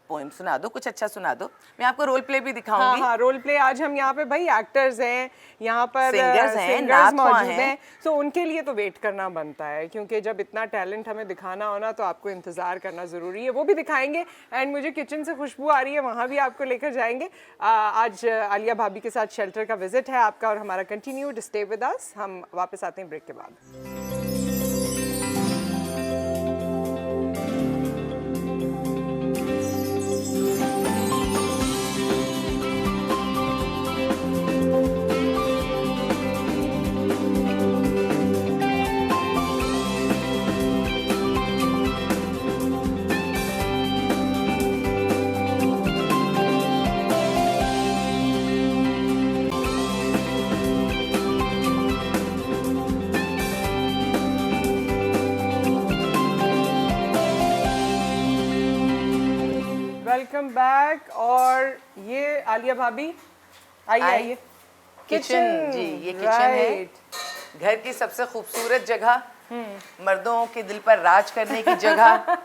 पोएम सुना दो, कुछ अच्छा सुना दो। मैं आपको रोल प्ले भी दिखाऊंगी।
हाँ, रोल प्ले। आज हम यहाँ पे भाई एक्टर्स हैं, यहाँ पर
सिंगर्स हैं,
सिंगर्स
नात ख्वाह
मौजूद
हैं।
हैं, तो उनके लिए तो वेट करना बनता है, क्योंकि जब इतना टैलेंट हमें दिखाना हो ना, तो आपको इंतजार करना जरूरी है। वो भी दिखाएंगे। एंड मुझे किचन से खुशबू आ रही है, वहाँ भी आपको लेकर जाएंगे। आज आलिया भाभी के साथ शेल्टर का विजिट है आपका और हमारा कंटिन्यूड। स्टे विद अस, हम वापस आते हैं ब्रेक के बाद। Welcome back. और ये आलिया भाभी, आइए।
किचन जी, ये किचन है, घर की सबसे खूबसूरत जगह, मर्दों के दिल पर राज करने की जगह।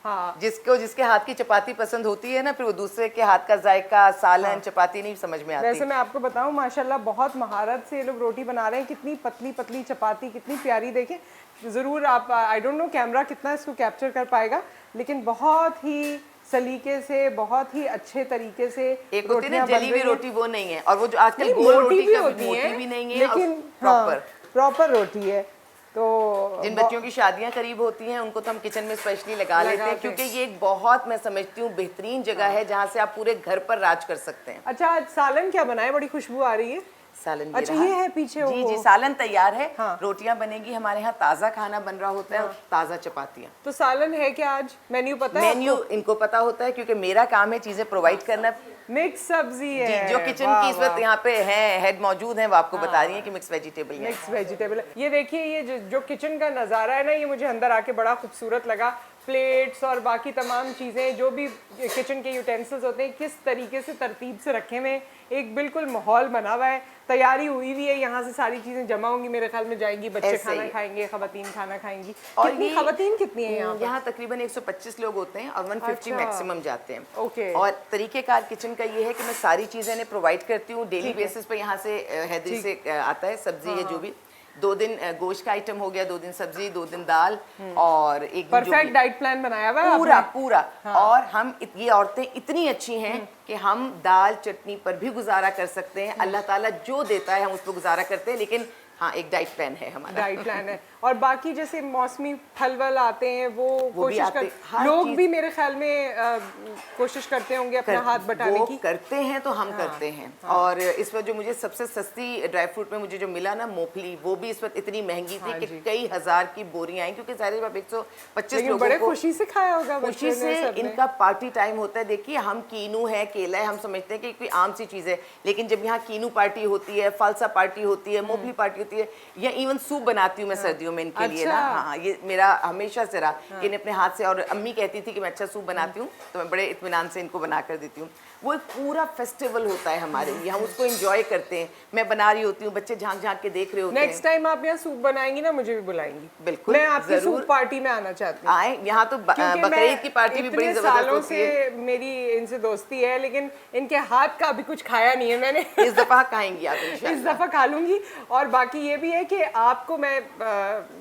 हाँ। जिसके हाथ की चपाती पसंद होती है ना, फिर वो दूसरे के हाथ का जायका, सालन, चपाती नहीं समझ में आती।
वैसे मैं आपको बताऊं, माशाल्लाह बहुत महारत से ये लोग रोटी बना रहे हैं। कितनी पतली पतली चपाती, कितनी प्यारी। देखें ज़रूर आप, आई डोंट नो कैमरा कितना इसको कैप्चर कर पाएगा, लेकिन बहुत ही सलीके से, बहुत ही अच्छे तरीके से
एक होती है ना जली हुई रोटी, वो नहीं है। और वो जो आजकल गोल
मोटी
रोटी
भी
का
होती
मोटी
है,
भी नहीं है,
लेकिन प्रॉपर रोटी है। तो
जिन बच्चों की शादियां करीब होती हैं उनको तो हम किचन में स्पेशली लगा लेते हैं, क्योंकि ये एक बहुत, मैं समझती हूँ, बेहतरीन जगह है जहाँ से आप पूरे घर पर राज कर सकते हैं।
अच्छा, आज सालन क्या बनाए? बड़ी खुशबू आ रही है।
सालन
अच्छा, ये है पीछे।
जी जी, सालन तैयार है। हाँ। रोटियां बनेगी, हमारे यहाँ ताज़ा खाना बन रहा होता है। हाँ। ताज़ा चपातियाँ।
तो सालन है क्या आज? मेन्यू पता है?
मेन्यू इनको पता होता है, क्योंकि मेरा काम है चीज़ें प्रोवाइड करना।
मिक्स सब्जी
जी,
है।
जो किचन
वाह,
की इस वक्त
वाह।
यहाँ पे है, हेड मौजूद हैं, वो आपको बता रही हैं कि मिक्स वेजिटेबल है।
Mix vegetable. ये देखिए, ये जो किचन का नज़ारा है ना, ये मुझे अंदर आके बड़ा खूबसूरत लगा। प्लेट्स और बाकी तमाम चीज़ें जो भी किचन के यूटेंसिल्स होते हैं किस तरीके से तरतीब से रखे हुए हैं, एक बिल्कुल माहौल बना हुआ है, तैयारी हुई हुई है। यहाँ से सारी चीज़ें जमा होंगी, मेरे ख्याल में जाएंगी, बच्चे
ऐसे
खाना
ही।
खाएंगे, खवातीन खाना खाएंगी।
और
कितनी
ये-
खवातीन कितनी है यहाँ पर?
यहाँ तकरीबन 125 लोग होते हैं और 150
अच्छा।
मैक्सिमम जाते हैं।
ओके।
और तरीकेकार किचन का ये है कि मैं सारी चीज़ें इन्हें प्रोवाइड करती हूँ डेली बेसिस पे। यहाँ से हैदरी से आता है सब्जी है जो भी, 2 दिन गोश्त का आइटम हो गया, 2 दिन सब्जी, 2 दिन दाल और एक दिन जो
परफेक्ट
भी-
डाइट प्लान बनाया हुआ है
पूरा
आपने?
पूरा। और हम ये औरतें इतनी अच्छी हैं कि हम दाल चटनी पर भी गुजारा कर सकते हैं। अल्लाह ताला जो देता है हम उस पर गुजारा करते हैं, लेकिन हाँ एक डाइट प्लान है हमारा।
डाइट प्लान है। और बाकी जैसे मौसमी फल वल आते हैं वो
भी
कोशिश
आते-
कर,
हर
लोग
चीज़-
भी मेरे ख्याल में कोशिश करते होंगे अपना हाथ बटाने
वो
की।
करते हैं तो हम करते हैं। और इस वक्त जो मुझे सबसे सस्ती ड्राई फ्रूट में मुझे जो मिला ना, मूंगफली, वो भी इस वक्त इतनी महंगी थी कि कई हजार की बोरियां आई, क्योंकि सारे जब 125
लेकिन
लोगों
बड़े
को
खुशी से खाया होगा
खुशी
बच्चों ने,
से।
सबने।
इनका पार्टी टाइम होता है। देखिए, हम कीनू है, केला है, हम समझते हैं कि कोई आम सी चीज़ है, लेकिन जब यहाँ कीनू पार्टी होती है, फालसा पार्टी होती है, मूंगफली पार्टी होती है, या इवन सूप बनाती हूँ मैं सर्दियों में इनके लिए ना।
अच्छा।
हाँ, ये मेरा हमेशा से रहा कि इन्हें अपने हाथ से, और अम्मी कहती थी कि मैं अच्छा सूप बनाती हूँ तो मैं बड़े इत्मीनान से इनको बना कर देती हूँ। वो एक पूरा फेस्टिवल होता है हमारे लिए, हम उसको एंजॉय करते हैं। मैं बना रही होती हूँ, बच्चे झांक झांक के देख रहे होते
नेक्स्ट
हैं।
टाइम आप यहाँ सूप बनाएंगी ना, मुझे भी बुलाएंगी।
बिल्कुल,
मैं आपकी
जरूर।
सूप पार्टी में आना चाहती हूँ।
आए यहाँ तो
क्योंकि
बकरीद की पार्टी भी बड़ी
इतने
जबरदस्त
सालों
होती है।
से मेरी इनसे दोस्ती है, लेकिन इनके हाथ का अभी कुछ खाया नहीं है मैंने।
इस दफा खाएंगी आप
इस
इंशाल्लाह।
दफा खा लूंगी। और बाकी ये भी है कि आपको मैं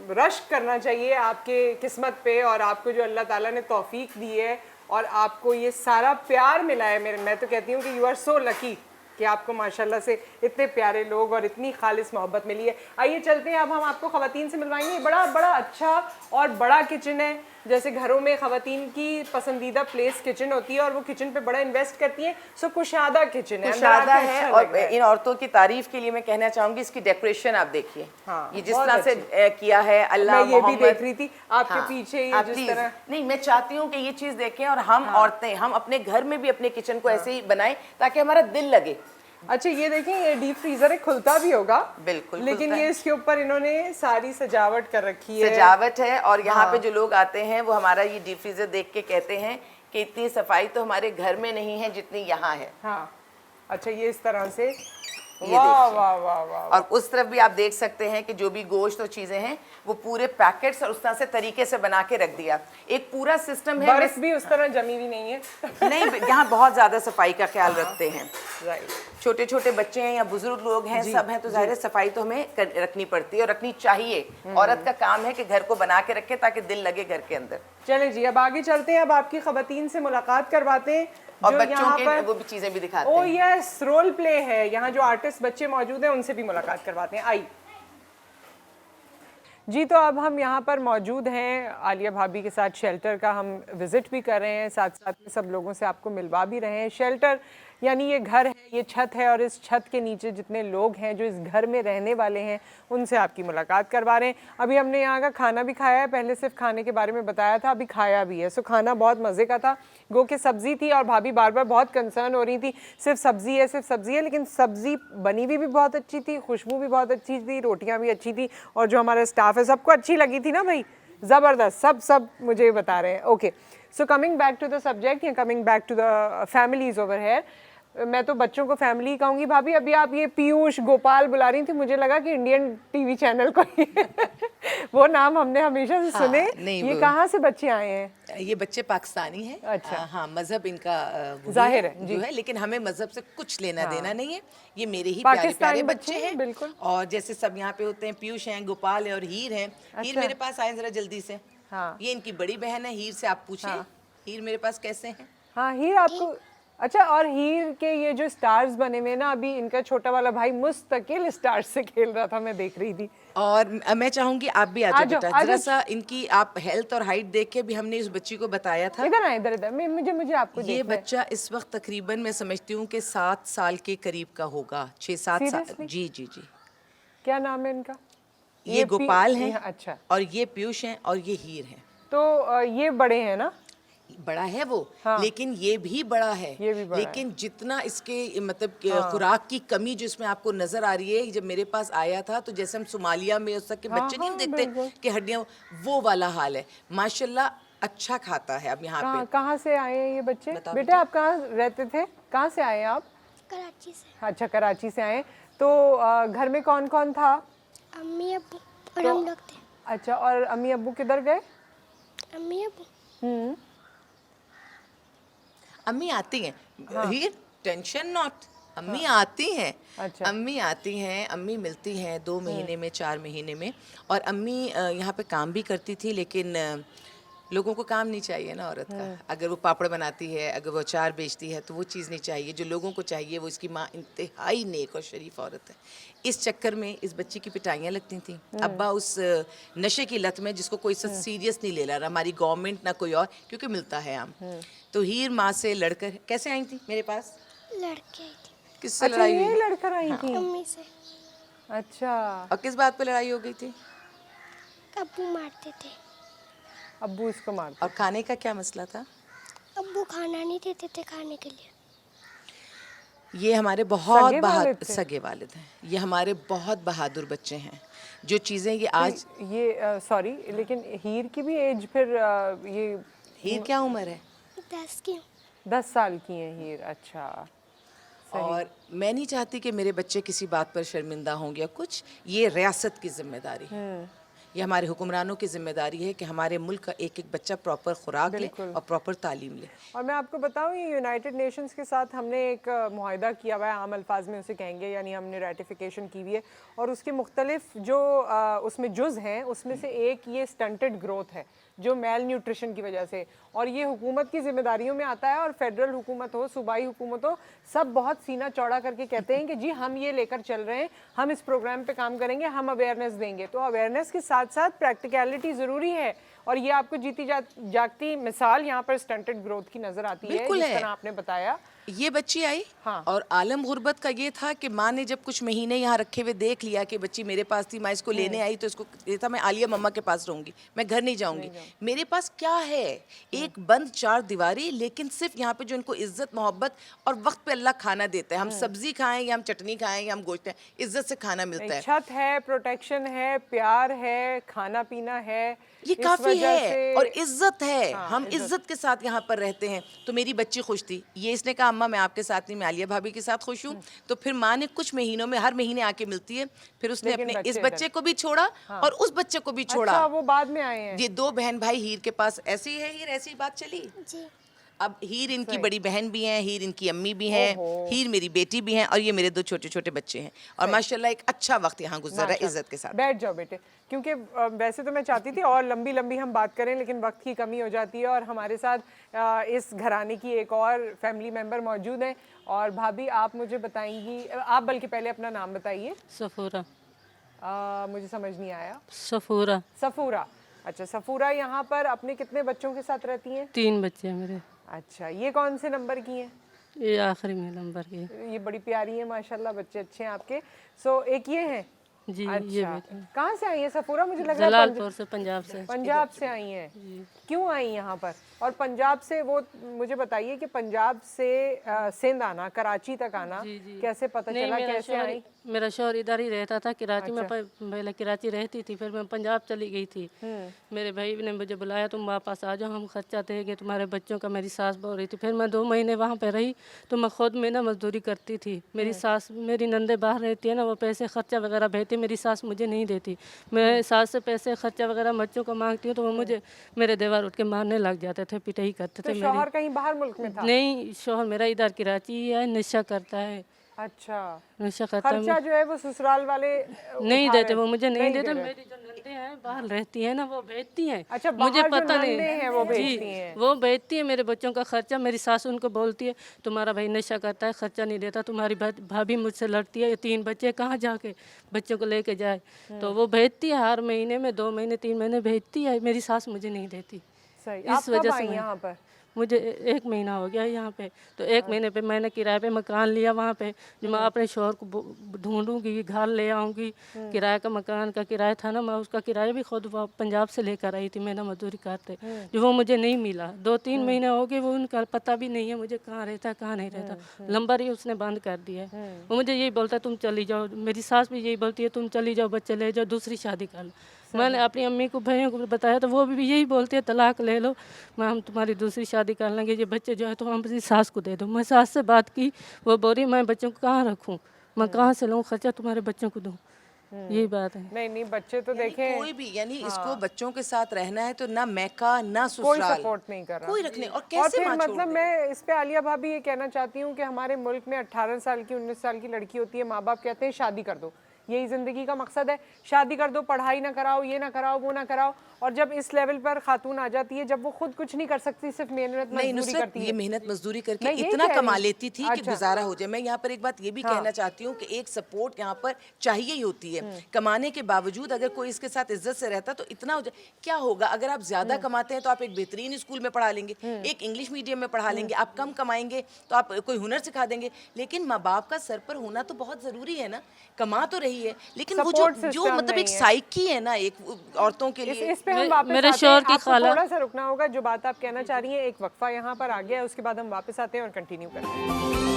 रश करना चाहिए आपके किस्मत पे, और आपको जो अल्लाह ताला ने तौफीक दी है और आपको ये सारा प्यार मिला है। मैं तो कहती हूँ कि यू आर सो लकी कि आपको माशाल्लाह से इतने प्यारे लोग और इतनी खालिस मोहब्बत मिली है। आइए चलते हैं, अब हम आपको खवातीन से मिलवाएंगे। बड़ा बड़ा अच्छा और बड़ा किचन है, जैसे घरों में खवातीन की पसंदीदा प्लेस किचन होती है और वो किचन पे बड़ा इन्वेस्ट करती हैं। सो कुशादा किचन है, अंदर
कुशादा
आके
है।
अच्छा
और
लग रहा है।
इन औरतों की तारीफ के लिए मैं कहना चाहूंगी, इसकी डेकोरेशन आप देखिए।
हाँ,
ये जिस
बहुत
तरह से किया है, अल्लाह
मैं ये भी
मोहम्मद।
देख रही थी आपके
हाँ,
पीछे ये
आप
जिस
प्लीज।
तरह।
नहीं, मैं चाहती हूँ कि ये चीज देखें और हम औरतें, हम अपने घर में भी अपने किचन को ऐसे ही बनाएं ताकि हमारा दिल लगे।
अच्छा, ये देखें, ये डीप फ्रीजर है, खुलता भी होगा
बिल्कुल
लेकिन
खुलता
ये
है।
इसके ऊपर इन्होंने सारी सजावट कर रखी है।
सजावट है। और यहाँ
हाँ।
पे जो लोग आते हैं वो हमारा ये डीप फ्रीजर देख के कहते हैं कि इतनी सफाई तो हमारे घर में नहीं है जितनी यहाँ है।
हाँ, अच्छा, ये इस तरह से।
ये
वाह
देखिए।
वाह वाह वाह।
और उस तरफ भी आप देख सकते हैं कि जो भी गोश्त और चीजें हैं वो पूरे पैकेट्स और उस तरह से तरीके से बना के रख दिया। एक पूरा सिस्टम है।
बर्फ भी उस तरह जमी हुई नहीं है।
नहीं, यहाँ बहुत ज्यादा सफाई का ख्याल रखते हैं।
राइट।
छोटे छोटे बच्चे हैं या बुजुर्ग लोग हैं, सब हैं, तो जाहिर है सफाई तो हमें रखनी पड़ती है और रखनी चाहिए। औरत का काम है कि घर को बना के रखे ताकि दिल लगे घर के अंदर।
चलें जी, अब आगे चलते हैं, अब आपकी खवातीन से मुलाकात करवाते हैं
और
जो
बच्चों
यहाँ
के
पर
वो भी चीजें भी दिखाते
ओ
हैं।
यस, रोल प्ले है। यहाँ जो आर्टिस्ट बच्चे मौजूद हैं उनसे भी मुलाकात करवाते हैं। आई जी, तो अब हम यहाँ पर मौजूद हैं आलिया भाभी के साथ। शेल्टर का हम विज़िट भी कर रहे हैं, साथ साथ में सब लोगों से आपको मिलवा भी रहे हैं। शेल्टर यानी ये घर है, ये छत है, और इस छत के नीचे जितने लोग हैं जो इस घर में रहने वाले हैं उनसे आपकी मुलाकात करवा रहे हैं। अभी हमने यहाँ का खाना भी खाया है, पहले सिर्फ खाने के बारे में बताया था, अभी खाया भी है। सो खाना बहुत मज़े का था। गो के सब्ज़ी थी और भाभी बार बार बहुत कंसर्न हो रही थी, सिर्फ सब्ज़ी है, सिर्फ सब्ज़ी है, लेकिन सब्ज़ी बनी हुई भी बहुत अच्छी थी, खुशबू भी बहुत अच्छी थी, रोटियाँ भी अच्छी थी, और जो हमारा स्टाफ है सबको अच्छी लगी थी ना भाई, ज़बरदस्त। सब मुझे बता रहे हैं। Okay, so coming back to the subject या coming back to the families over here, मैं तो बच्चों को फैमिली कहूँगी। भाभी, अभी आप ये पीयूष गोपाल बुला रही थी, मुझे लगा कि इंडियन टीवी चैनल को वो नाम हमने हमेशा से सुने।
नहीं,
ये
वो-
कहाँ से बच्चे आए हैं?
ये बच्चे पाकिस्तानी हैं।
अच्छा।
हाँ, मजहब इनका वही
जाहिर है,
जो
जी।
है, लेकिन हमें मजहब से कुछ लेना देना नहीं है। ये मेरे ही
पाकिस्तानी
प्यारे प्यारे
बच्चे
बच्चे
हैं,
हैं।
बिल्कुल।
और जैसे सब यहाँ पे होते हैं, पीयूष हैं, गोपाल है और हीर हैं। हीर
अच्छा।
मेरे पास आए जरा जल्दी से।
हाँ।
ये इनकी बड़ी बहन है। हीर से आप पूछिए, हीर मेरे पास कैसे हैं?
हाँ, हीर आपको। अच्छा, और हीर के ये जो स्टार्स बने हुए ना, अभी इनका छोटा वाला भाई मुस्तकिल स्टार्स से खेल रहा था, मैं देख रही थी।
और मैं चाहूंगी आप भी आ
आ
जाओ
जाओ,
बेटा।
आ
जरा
जाओ।
सा इनकी आप हेल्थ और हाइट देख के भी हमने इस बच्ची को बताया था।
इधर आए, इधर इधर, मुझे आपको
ये
देखना है।
बच्चा इस वक्त तकरीबन मैं समझती हूँ कि 7 साल के करीब का होगा, 6-7 साल।
Seriously?
जी जी जी।
क्या नाम है इनका?
ये गोपाल हैं।
अच्छा,
और ये पीयूष हैं और ये हीर हैं।
तो ये बड़े हैं ना?
बड़ा है वो, लेकिन ये भी बड़ा है।
ये भी बड़ा
लेकिन जितना इसके मतलब खुराक की कमी जो इसमें आपको नजर आ रही है, जब मेरे पास आया था तो जैसे हम सोमालिया में उस तक के बच्चे नहीं देखते कि हड्डियां, वो वाला हाल है। माशाल्लाह अच्छा खाता है। अब यहाँ पे
कहाँ से आए हैं ये बच्चे? बेटे आप कहाँ रहते थे, कहाँ से आए आप?
कराची से।
अच्छा, कराची से आए। तो घर में कौन कौन था?
अम्मी अब्बू और हम लोग थे।
अच्छा, और अम्मी अब्बू किधर गए?
अम्मी अब्बू
अम्मी आती हैं, ही टेंशन नॉट, अम्मी आती हैं।
अच्छा।
अम्मी आती हैं, अम्मी मिलती हैं 2 महीने में, 4 महीने में। और अम्मी यहाँ पे काम भी करती थी, लेकिन लोगों को काम नहीं चाहिए ना औरत का। अगर वो पापड़ बनाती है, अगर वो अचार बेचती है, तो वो चीज़ नहीं चाहिए जो लोगों को चाहिए। वो इसकी माँ इंतहाई नेक और शरीफ औरत है। इस चक्कर में इस बच्ची की पिटाइयाँ लगती थी। अब्बा उस नशे की लत में, जिसको कोई सीरियस नहीं ले रहा, ना हमारी गवर्नमेंट ना कोई और, क्योंकि मिलता है आम। तो हीर माँ से लड़कर कैसे आई थी मेरे पास?
लड़के आई थी।
किससे
अच्छा,
लड़ाई
ये
हुई?
लड़कर आई थी?
अम्मी से।
अच्छा,
और किस बात पे लड़ाई हो गई थी?
अब्बू मारते थे।
अब्बू इसको मारते।
और खाने का क्या मसला था?
अब्बू खाना नहीं देते थे खाने के लिए।
ये हमारे बहुत
सगे वालिद थे?
सगे वालिद हैं। ये हमारे बहुत बहादुर बच्चे हैं। जो चीज़ें ये आज,
ये सॉरी, लेकिन हीर की भी एज फिर ये
हीर क्या उम्र है?
10 की।
10 साल की है हीर। अच्छा,
और मैं नहीं चाहती कि मेरे बच्चे किसी बात पर शर्मिंदा होंगे या कुछ। ये रियासत की जिम्मेदारी है, ये हमारे हुक्मरानों की जिम्मेदारी है कि हमारे मुल्क का एक एक बच्चा प्रॉपर खुराक ले और प्रॉपर तालीम ले।
और मैं आपको बताऊं, ये यूनाइटेड नेशंस के साथ हमने एक मुआहिदा किया हुआ है, आम अल्फाज में उसे कहेंगे, यानी हमने रेटिफिकेशन की हुई है। और उसके मुख्तलिफ जो उसमें जुज़ हैं, उसमें से एक ये स्टंटेड ग्रोथ है, जो मेल न्यूट्रिशन की वजह से। और ये हुकूमत की जिम्मेदारियों में आता है, और फेडरल हुकूमत हो, सूबाई हुकूमत हो, सब बहुत सीना चौड़ा करके कहते हैं कि जी हम ये लेकर चल रहे हैं, हम इस प्रोग्राम पे काम करेंगे, हम अवेयरनेस देंगे। तो अवेयरनेस के साथ साथ प्रैक्टिकलिटी ज़रूरी है। और ये आपको जीती जागती मिसाल यहाँ पर स्टंटेड ग्रोथ की नज़र आती है, जिस तरह आपने बताया।
ये बच्ची आई,
हाँ।
और आलम गुर्बत का ये था कि माँ ने जब कुछ महीने यहाँ रखे हुए देख लिया कि बच्ची मेरे पास थी, मैं इसको लेने आई, तो इसको ये था मैं आलिया मम्मा के पास रहूंगी, मैं घर नहीं जाऊंगी। मेरे पास क्या है? एक बंद 4 दीवारी, लेकिन सिर्फ यहाँ पे जो इनको इज्जत मोहब्बत और वक्त पे अल्लाह खाना देता है। हम सब्जी खाएं या हम चटनी खाएं या हम गोश्त, इज्जत से खाना मिलता है।
छत है, प्रोटेक्शन है, प्यार है, खाना पीना है,
ये काफी है, और इज्जत है। हम इज्जत के साथ यहाँ पर रहते हैं। तो मेरी बच्ची खुश थी। ये इसने कहा अम्मा मैं आपके साथ नहीं, मैं आलिया भाभी के साथ खुश हूँ। तो फिर माँ ने कुछ महीनों में, हर महीने आके मिलती है, फिर उसने अपने इस बच्चे को भी छोड़ा और उस बच्चे को भी छोड़ा।
अच्छा, वो बाद में आए हैं।
ये 2 बहन भाई हीर के पास। ऐसी है हीर, ऐसी बात चली
जी।
अब हीर इनकी बड़ी बहन भी हैं, हीर इनकी अम्मी भी हैं, हीर मेरी बेटी भी हैं, और ये मेरे 2 छोटे छोटे बच्चे हैं। और माशाल्लाह एक अच्छा वक्त यहाँ गुजर रहा है इज्जत के साथ।
बैठ जाओ बेटे, क्योंकि वैसे तो मैं चाहती थी और लंबी लंबी हम बात करें, लेकिन वक्त की कमी हो जाती है। और हमारे साथ इस घराने की एक और फैमिली मेम्बर मौजूद हैं। और भाभी आप मुझे बताएंगी, आप बल्कि पहले अपना नाम बताइए।
सफूरा।
मुझे समझ नहीं आया।
सफूरा।
सफूरा। अच्छा, सफूरा यहाँ पर अपने कितने बच्चों के साथ रहती हैं?
3 बच्चे हैं मेरे।
अच्छा, ये कौन से नंबर की हैं?
ये आखिरी में नंबर की है।
ये बड़ी प्यारी है माशाल्लाह, बच्चे अच्छे हैं आपके। सो एक ये हैं
जी।
अच्छा,
ये बेटे
कहाँ से आई है सफूरा? मुझे लग रहा है
जलालपुर से, पंजाब से।
पंजाब से आई हैं। क्यों आई यहाँ पर? और पंजाब से वो मुझे बताइए कि पंजाब से सिंध आना, कराची तक आना कैसे पता चला, कैसे आई?
मेरा शौहर इधर ही रहता था कराची में। पहले कराची रहती थी, फिर मैं पंजाब चली गई थी। मेरे भाई ने मुझे बुलाया, तुम वापस आ जाओ, हम खर्चा देंगे तुम्हारे बच्चों का। मेरी सास बोल रही थी। फिर मैं 2 महीने वहाँ पे रही, तो मैं खुद में ना मजदूरी करती थी। मेरी सास, मेरी नंदे बाहर रहती है ना, वो पैसे खर्चा वगैरह भेजती, मेरी सास मुझे नहीं देती। मैं सास से पैसे खर्चा वगैरह बच्चों को मांगती हूँ, तो वो मुझे, मेरे देवर उठ के मारने लग जाते थे, पिटाई करते थे।
शौहर कहीं बाहर मुल्क में था?
नहीं, शौहर मेरा इधर कराची है, नशा करता है।
अच्छा,
नशा करता है।
खर्चा जो है वो ससुराल वाले
नहीं देते, वो मुझे नहीं देते। मेरी जो नंदे हैं बाहर रहती है ना, वो भेजती हैं।
अच्छा,
मुझे पता नहीं
है वो भेजती हैं।
वो भेजती है मेरे बच्चों का खर्चा। मेरी सास उनको बोलती है तुम्हारा भाई नशा करता है, खर्चा नहीं देता, तुम्हारी भाभी मुझसे लड़ती है, ये 3 बच्चे कहाँ जाके बच्चों को लेके जाए। तो वो भेजती है हर महीने में, 2 महीने 3 महीने भेजती है। मेरी सास मुझे नहीं देती।
सही।
इस वजह से
यहाँ पर
मुझे 1 महीना हो गया है यहाँ पे, तो 1 महीने पे मैंने किराए पे मकान लिया वहाँ पे, जो मैं अपने शोहर को ढूंढूंगी, घर ले आऊँगी। किराए का मकान का किराया था ना, मैं उसका किराया भी खुद पंजाब से लेकर आई थी, मेरा मजदूरी करते, जो वो मुझे नहीं मिला। 2-3 महीने हो गए, वो उनका पता भी नहीं है मुझे कहाँ रहता है कहाँ नहीं रहता। नंबर ही उसने बंद कर दिया है। वो मुझे यही बोलता है तुम चली जाओ, मेरी सास भी यही बोलती है तुम चली जाओ, बच्चे ले जाओ, दूसरी शादी कर लो। मैंने अपनी अम्मी को भैया को बताया तो वो भी यही बोलते हैं तलाक ले लो, मैं हम तुम्हारी दूसरी शादी कर लेंगे, ये बच्चे जो है तो हम अपनी सास को दे दो। मैं सास से बात की, वो बोल रही मैं बच्चों को कहाँ रखूँ, मैं कहाँ से लूँ खर्चा तुम्हारे बच्चों को दूँ। यही बात है।
नहीं बच्चे तो देखें,
कोई भी यानी इसको बच्चों के साथ रहना है तो ना मैका ना ससुराल,
कोई सपोर्ट नहीं कर रहा,
कोई रखने और कैसे
फिर
माँ छोड़
मतलब
दे?
मैं इस पे आलिया भाभी ये कहना चाहती हूँ कि हमारे मुल्क में 18 साल की 19 साल की लड़की होती है, माँ बाप कहते हैं शादी कर दो, यही जिंदगी का मकसद है, शादी कर दो, पढ़ाई ना कराओ, ये ना कराओ, वो ना कराओ। और जब इस लेवल पर खातून आ जाती है, जब वो खुद कुछ नहीं कर सकती, सिर्फ मेहनत मजदूरी करती है,
ये मेहनत मजदूरी करके
मैं यही
इतना
कह
कमा
रही हूँ।
लेती थी कि
अच्छा।
गुजारा हो जाए। मैं यहाँ पर एक बात ये भी कहना चाहती हूँ कि एक सपोर्ट यहाँ पर चाहिए ही होती है। कमाने के बावजूद अगर कोई इसके साथ इज्जत से रहता तो इतना हो जाए। क्या होगा अगर आप ज्यादा कमाते हैं तो आप एक बेहतरीन स्कूल में पढ़ा लेंगे, एक इंग्लिश मीडियम में पढ़ा लेंगे। आप कम कमाएंगे तो आप कोई हुनर सिखा देंगे, लेकिन माँ बाप का सर पर होना तो बहुत जरूरी है ना। कमा तो रही है लेकिन वो जो मतलब एक साइकी है ना एक औरतों के लिए।
इस पे हम वापस
मेरे
आते हैं,
शोहर की
आपको
खाला
थोड़ा सा रुकना होगा, जो बात आप कहना चाह रही हैं, एक वक्फा यहाँ पर आ गया है, उसके बाद हम वापस आते हैं और कंटिन्यू करते हैं।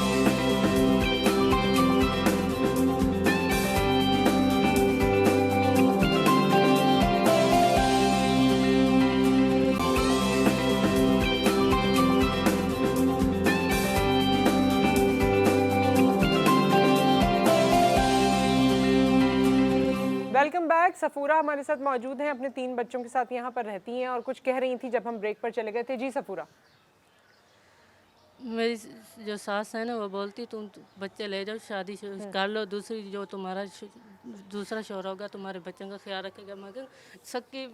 Welcome back. सफूरा हमारे साथ मौजूद हैं, अपने 3 बच्चों के साथ यहाँ पर रहती हैं और कुछ कह रही थी जब हम ब्रेक पर चले गए थे। जी सफूरा।
मेरी जो सास है ना वो बोलती तुम बच्चे ले जाओ, शादी कर लो, दूसरी जो तुम्हारा दूसरा शौहर होगा तुम्हारे बच्चों का ख्याल रखेगा। मगर सबकी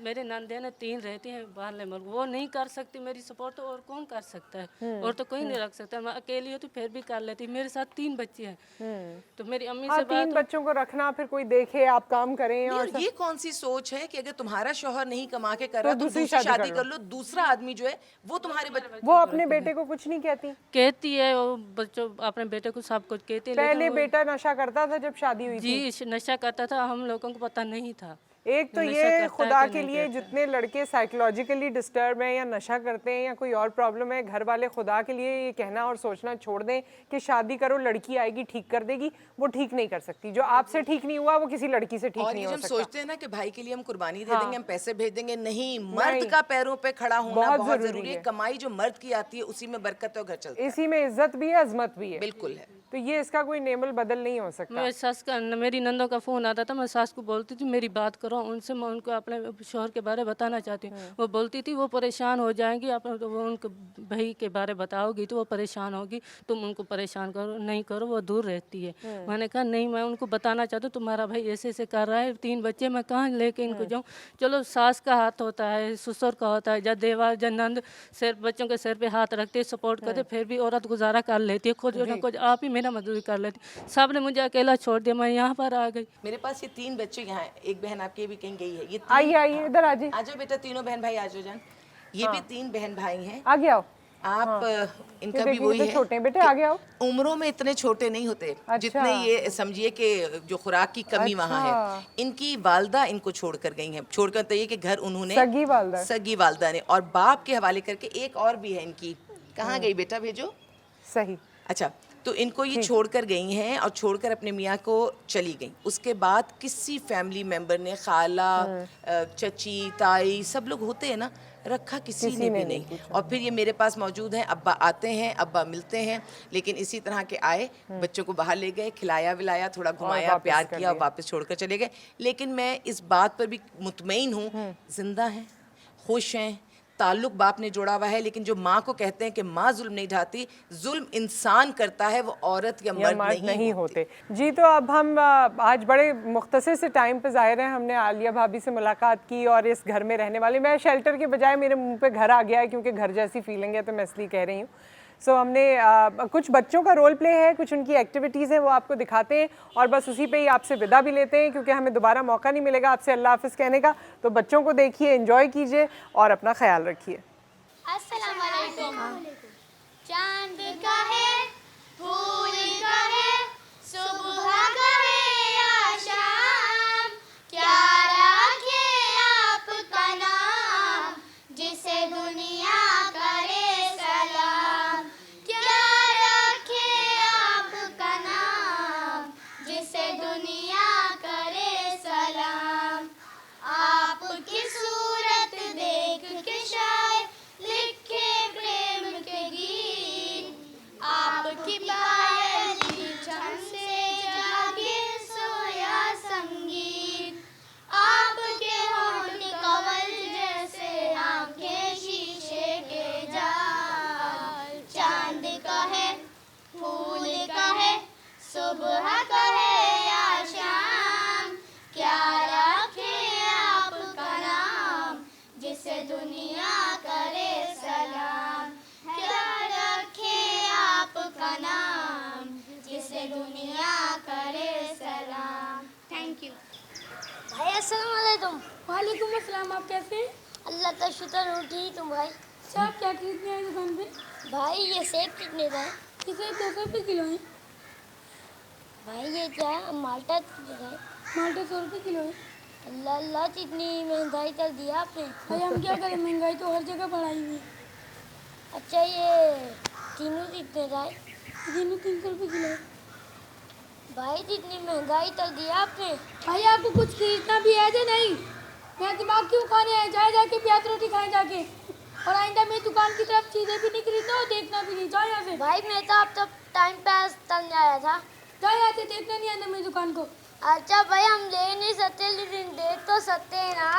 मेरे नंदे ने 3 रहती हैं बाहर मुल्क, वो नहीं कर सकती मेरी सपोर्ट, तो और कौन कर सकता है, और तो कोई नहीं रख सकता। मैं अकेली होती फिर भी कर लेती, मेरे साथ 3 बच्चे हैं, तो मेरी अम्मी से
3 बच्चों को रखना, फिर कोई देखे आप काम करें, और
ये कौन सी सोच है कि अगर तुम्हारा शौहर नहीं कमा के कर रहा तो दूसरी शादी कर लो, दूसरा आदमी जो है वो तुम्हारे बच्चे,
वो अपने बेटे को कुछ नहीं
कहती है, वो बच्चों अपने बेटे को सब कुछ कहती है।
पहले बेटा नशा करता था जब शादी हुई थी?
जी नशा करता था, हम लोगों को पता नहीं था।
एक तो ये खुदा के लिए जितने लड़के साइकोलॉजिकली डिस्टर्ब हैं या नशा करते हैं या कोई और प्रॉब्लम है, घर वाले खुदा के लिए ये कहना और सोचना छोड़ दें कि शादी करो, लड़की आएगी ठीक कर देगी। वो ठीक नहीं कर सकती। जो आपसे ठीक नहीं हुआ वो किसी लड़की से ठीक नहीं हो सकता।
सोचते हैं ना कि भाई के लिए हम कुर्बानी दे देंगे, हम पैसे भेज देंगे, नहीं, मर्द का पैरों पे खड़ा होना बहुत जरूरी है। कमाई जो मर्द की आती है उसी में बरकत है, घर चलता है,
इसी में इज्जत भी है, अजमत भी है।
बिल्कुल है।
तो ये इसका कोई नेमल बदल नहीं हो सकता।
मेरी नंदों का फोन आता था, मैं सास को बोलती थी मेरी बात करो उनसे, मैं उनको अपने शौहर के बारे बताना चाहती हूँ। वो बोलती थी वो परेशान हो जाएंगी, आप तो वो उनको भाई के बारे बताओगी तो वो परेशान होगी, तुम उनको परेशान करो नहीं करो, वो दूर रहती है। मैंने कहा नहीं, मैं उनको बताना चाहती हूँ तुम्हारा भाई ऐसे ऐसे कर रहा है, 3 बच्चे, मैं कहाँ लेके इनको जाऊँ। चलो सास का हाथ होता है, ससुर का होता है, जब देवा जब नंद सिर बच्चों के सिर पे हाथ रखते सपोर्ट करते, फिर भी औरत गुजारा कर लेती है, खुद ना कुछ आप ही मेरा मजदूरी कर लेती। सब ने मुझे अकेला छोड़ दिया, मैं यहाँ पर आ गई।
मेरे पास ये 3 बच्चे यहाँ हैं, एक बहन आपकी भी कहीं गई है। ये
आइए इधर आ
जाओ बेटा, तीनों बहन भाई आ जाओ जान। ये भी 3 बहन भाई हैं।
आगे आओ।
आप इनका भी वही है,
छोटे बेटे आगे आओ।
उम्रों में इतने छोटे नहीं होते जितने ये समझिए कि जो खुराक की कमी वहाँ है। इनकी वालदा इनको छोड़कर गई हैं, छोड़कर तो ये कि घर उन्होंने सगी वालदा ने और बाप के हवाले करके। एक और भी है इनकी, कहाँ गई बेटा, भेजो।
सही,
अच्छा, तो इनको ये छोड़कर गई हैं और छोड़कर अपने मियाँ को चली गई। उसके बाद किसी फैमिली मेंबर ने, खाला, चची, ताई, सब लोग होते हैं ना, रखा किसी ने भी नहीं। और फिर ये मेरे पास मौजूद हैं। अब्बा आते हैं, अब्बा मिलते हैं, लेकिन इसी तरह के आए, बच्चों को बाहर ले गए, खिलाया विलाया, थोड़ा घुमाया, प्यार किया और वापस छोड़कर चले गए। लेकिन मैं इस बात पर भी मुतमईन हूँ, जिंदा हैं, खुश हैं, ताल्लुक बाप ने जोड़ा हुआ है। लेकिन जो माँ को कहते हैं कि माँ जुल्म नहीं ढाती, जुल्म इंसान करता है, वो औरत या मर्द नहीं होते।
जी, तो अब हम आज बड़े मुख्तसर से टाइम पे ज़ाहिर है हमने आलिया भाभी से मुलाकात की और इस घर में रहने वाले, मैं शेल्टर के बजाय मेरे मुंह पे घर आ गया है क्योंकि घर जैसी फीलिंग है, तो मैं इसलिए कह रही हूँ। सो हमने कुछ बच्चों का रोल प्ले है, कुछ उनकी एक्टिविटीज़ हैं, वो आपको दिखाते हैं और बस उसी पे ही आपसे विदा भी लेते हैं क्योंकि हमें दोबारा मौका नहीं मिलेगा आपसे अल्लाह हाफ़िज़ कहने का। तो बच्चों को देखिए, एंजॉय कीजिए और अपना ख्याल रखिए।
अस्सलाम वालेकुम। चांद का है, फूल का है, सुबह का है या शाम, क्या रखे आपका नाम, जिसे दुनिया करे सलाम। क्या रखे आपका नाम, जिसे दुनिया करे सलाम। आपकी सूरत देख के शायर लिखे प्रेम के गीत, आपकी पायल की छन से जागे सोया संगीत। आपके होंठ कवल जैसे आंखें शीशे के जाल। चांद का है, फूल का है, सुबह का है या शाम, क्या रखे आपका नाम, जिसे दुनिया करे सलाम। क्या रखे आपका नाम, जिसे दुनिया करे सलाम। थैंक यू भाई। अस्सलाम वालेकुम।
वालेकुम अस्सलाम। आप कैसे हैं?
अल्लाह का शुक्र हो। ठीक तुम भाई?
अच्छा, आप क्या खरीदने आए दुकान पे?
भाई ये सेब कितने का है?
ये सेब 200 रुपये किलो है।
भाई ये क्या है? माल्टा कितने का है?
माल्टा 100 रुपये किलो है।
अल्लाह अल्लाह, इतनी महंगाई कर दिया आपने।
भाई हम क्या करें, महंगाई तो हर जगह बढ़ाई हुई है।
अच्छा ये तीनों कितने का है?
तीनों 300 रुपये किलो है।
भाई इतनी महंगाई कर दिया आपने।
भाई आपको कुछ खरीदना भी है या नहीं? मैं दिमाग क्यों खाने आए, जाए जाके प्याज रोटी खाए जाके। और आइंदा मेरी दुकान की तरफ चीज़ें भी नहीं खरीदना और देखना भी नहीं। जाओ यहाँ से।
भाई मैं तो अब तक टाइम पास करने आया था।
जाओ यहाँ से, देखना नहीं आना मेरी दुकान को।
अच्छा भाई हम ले नहीं सकते, लेकिन देख तो सकते हैं ना।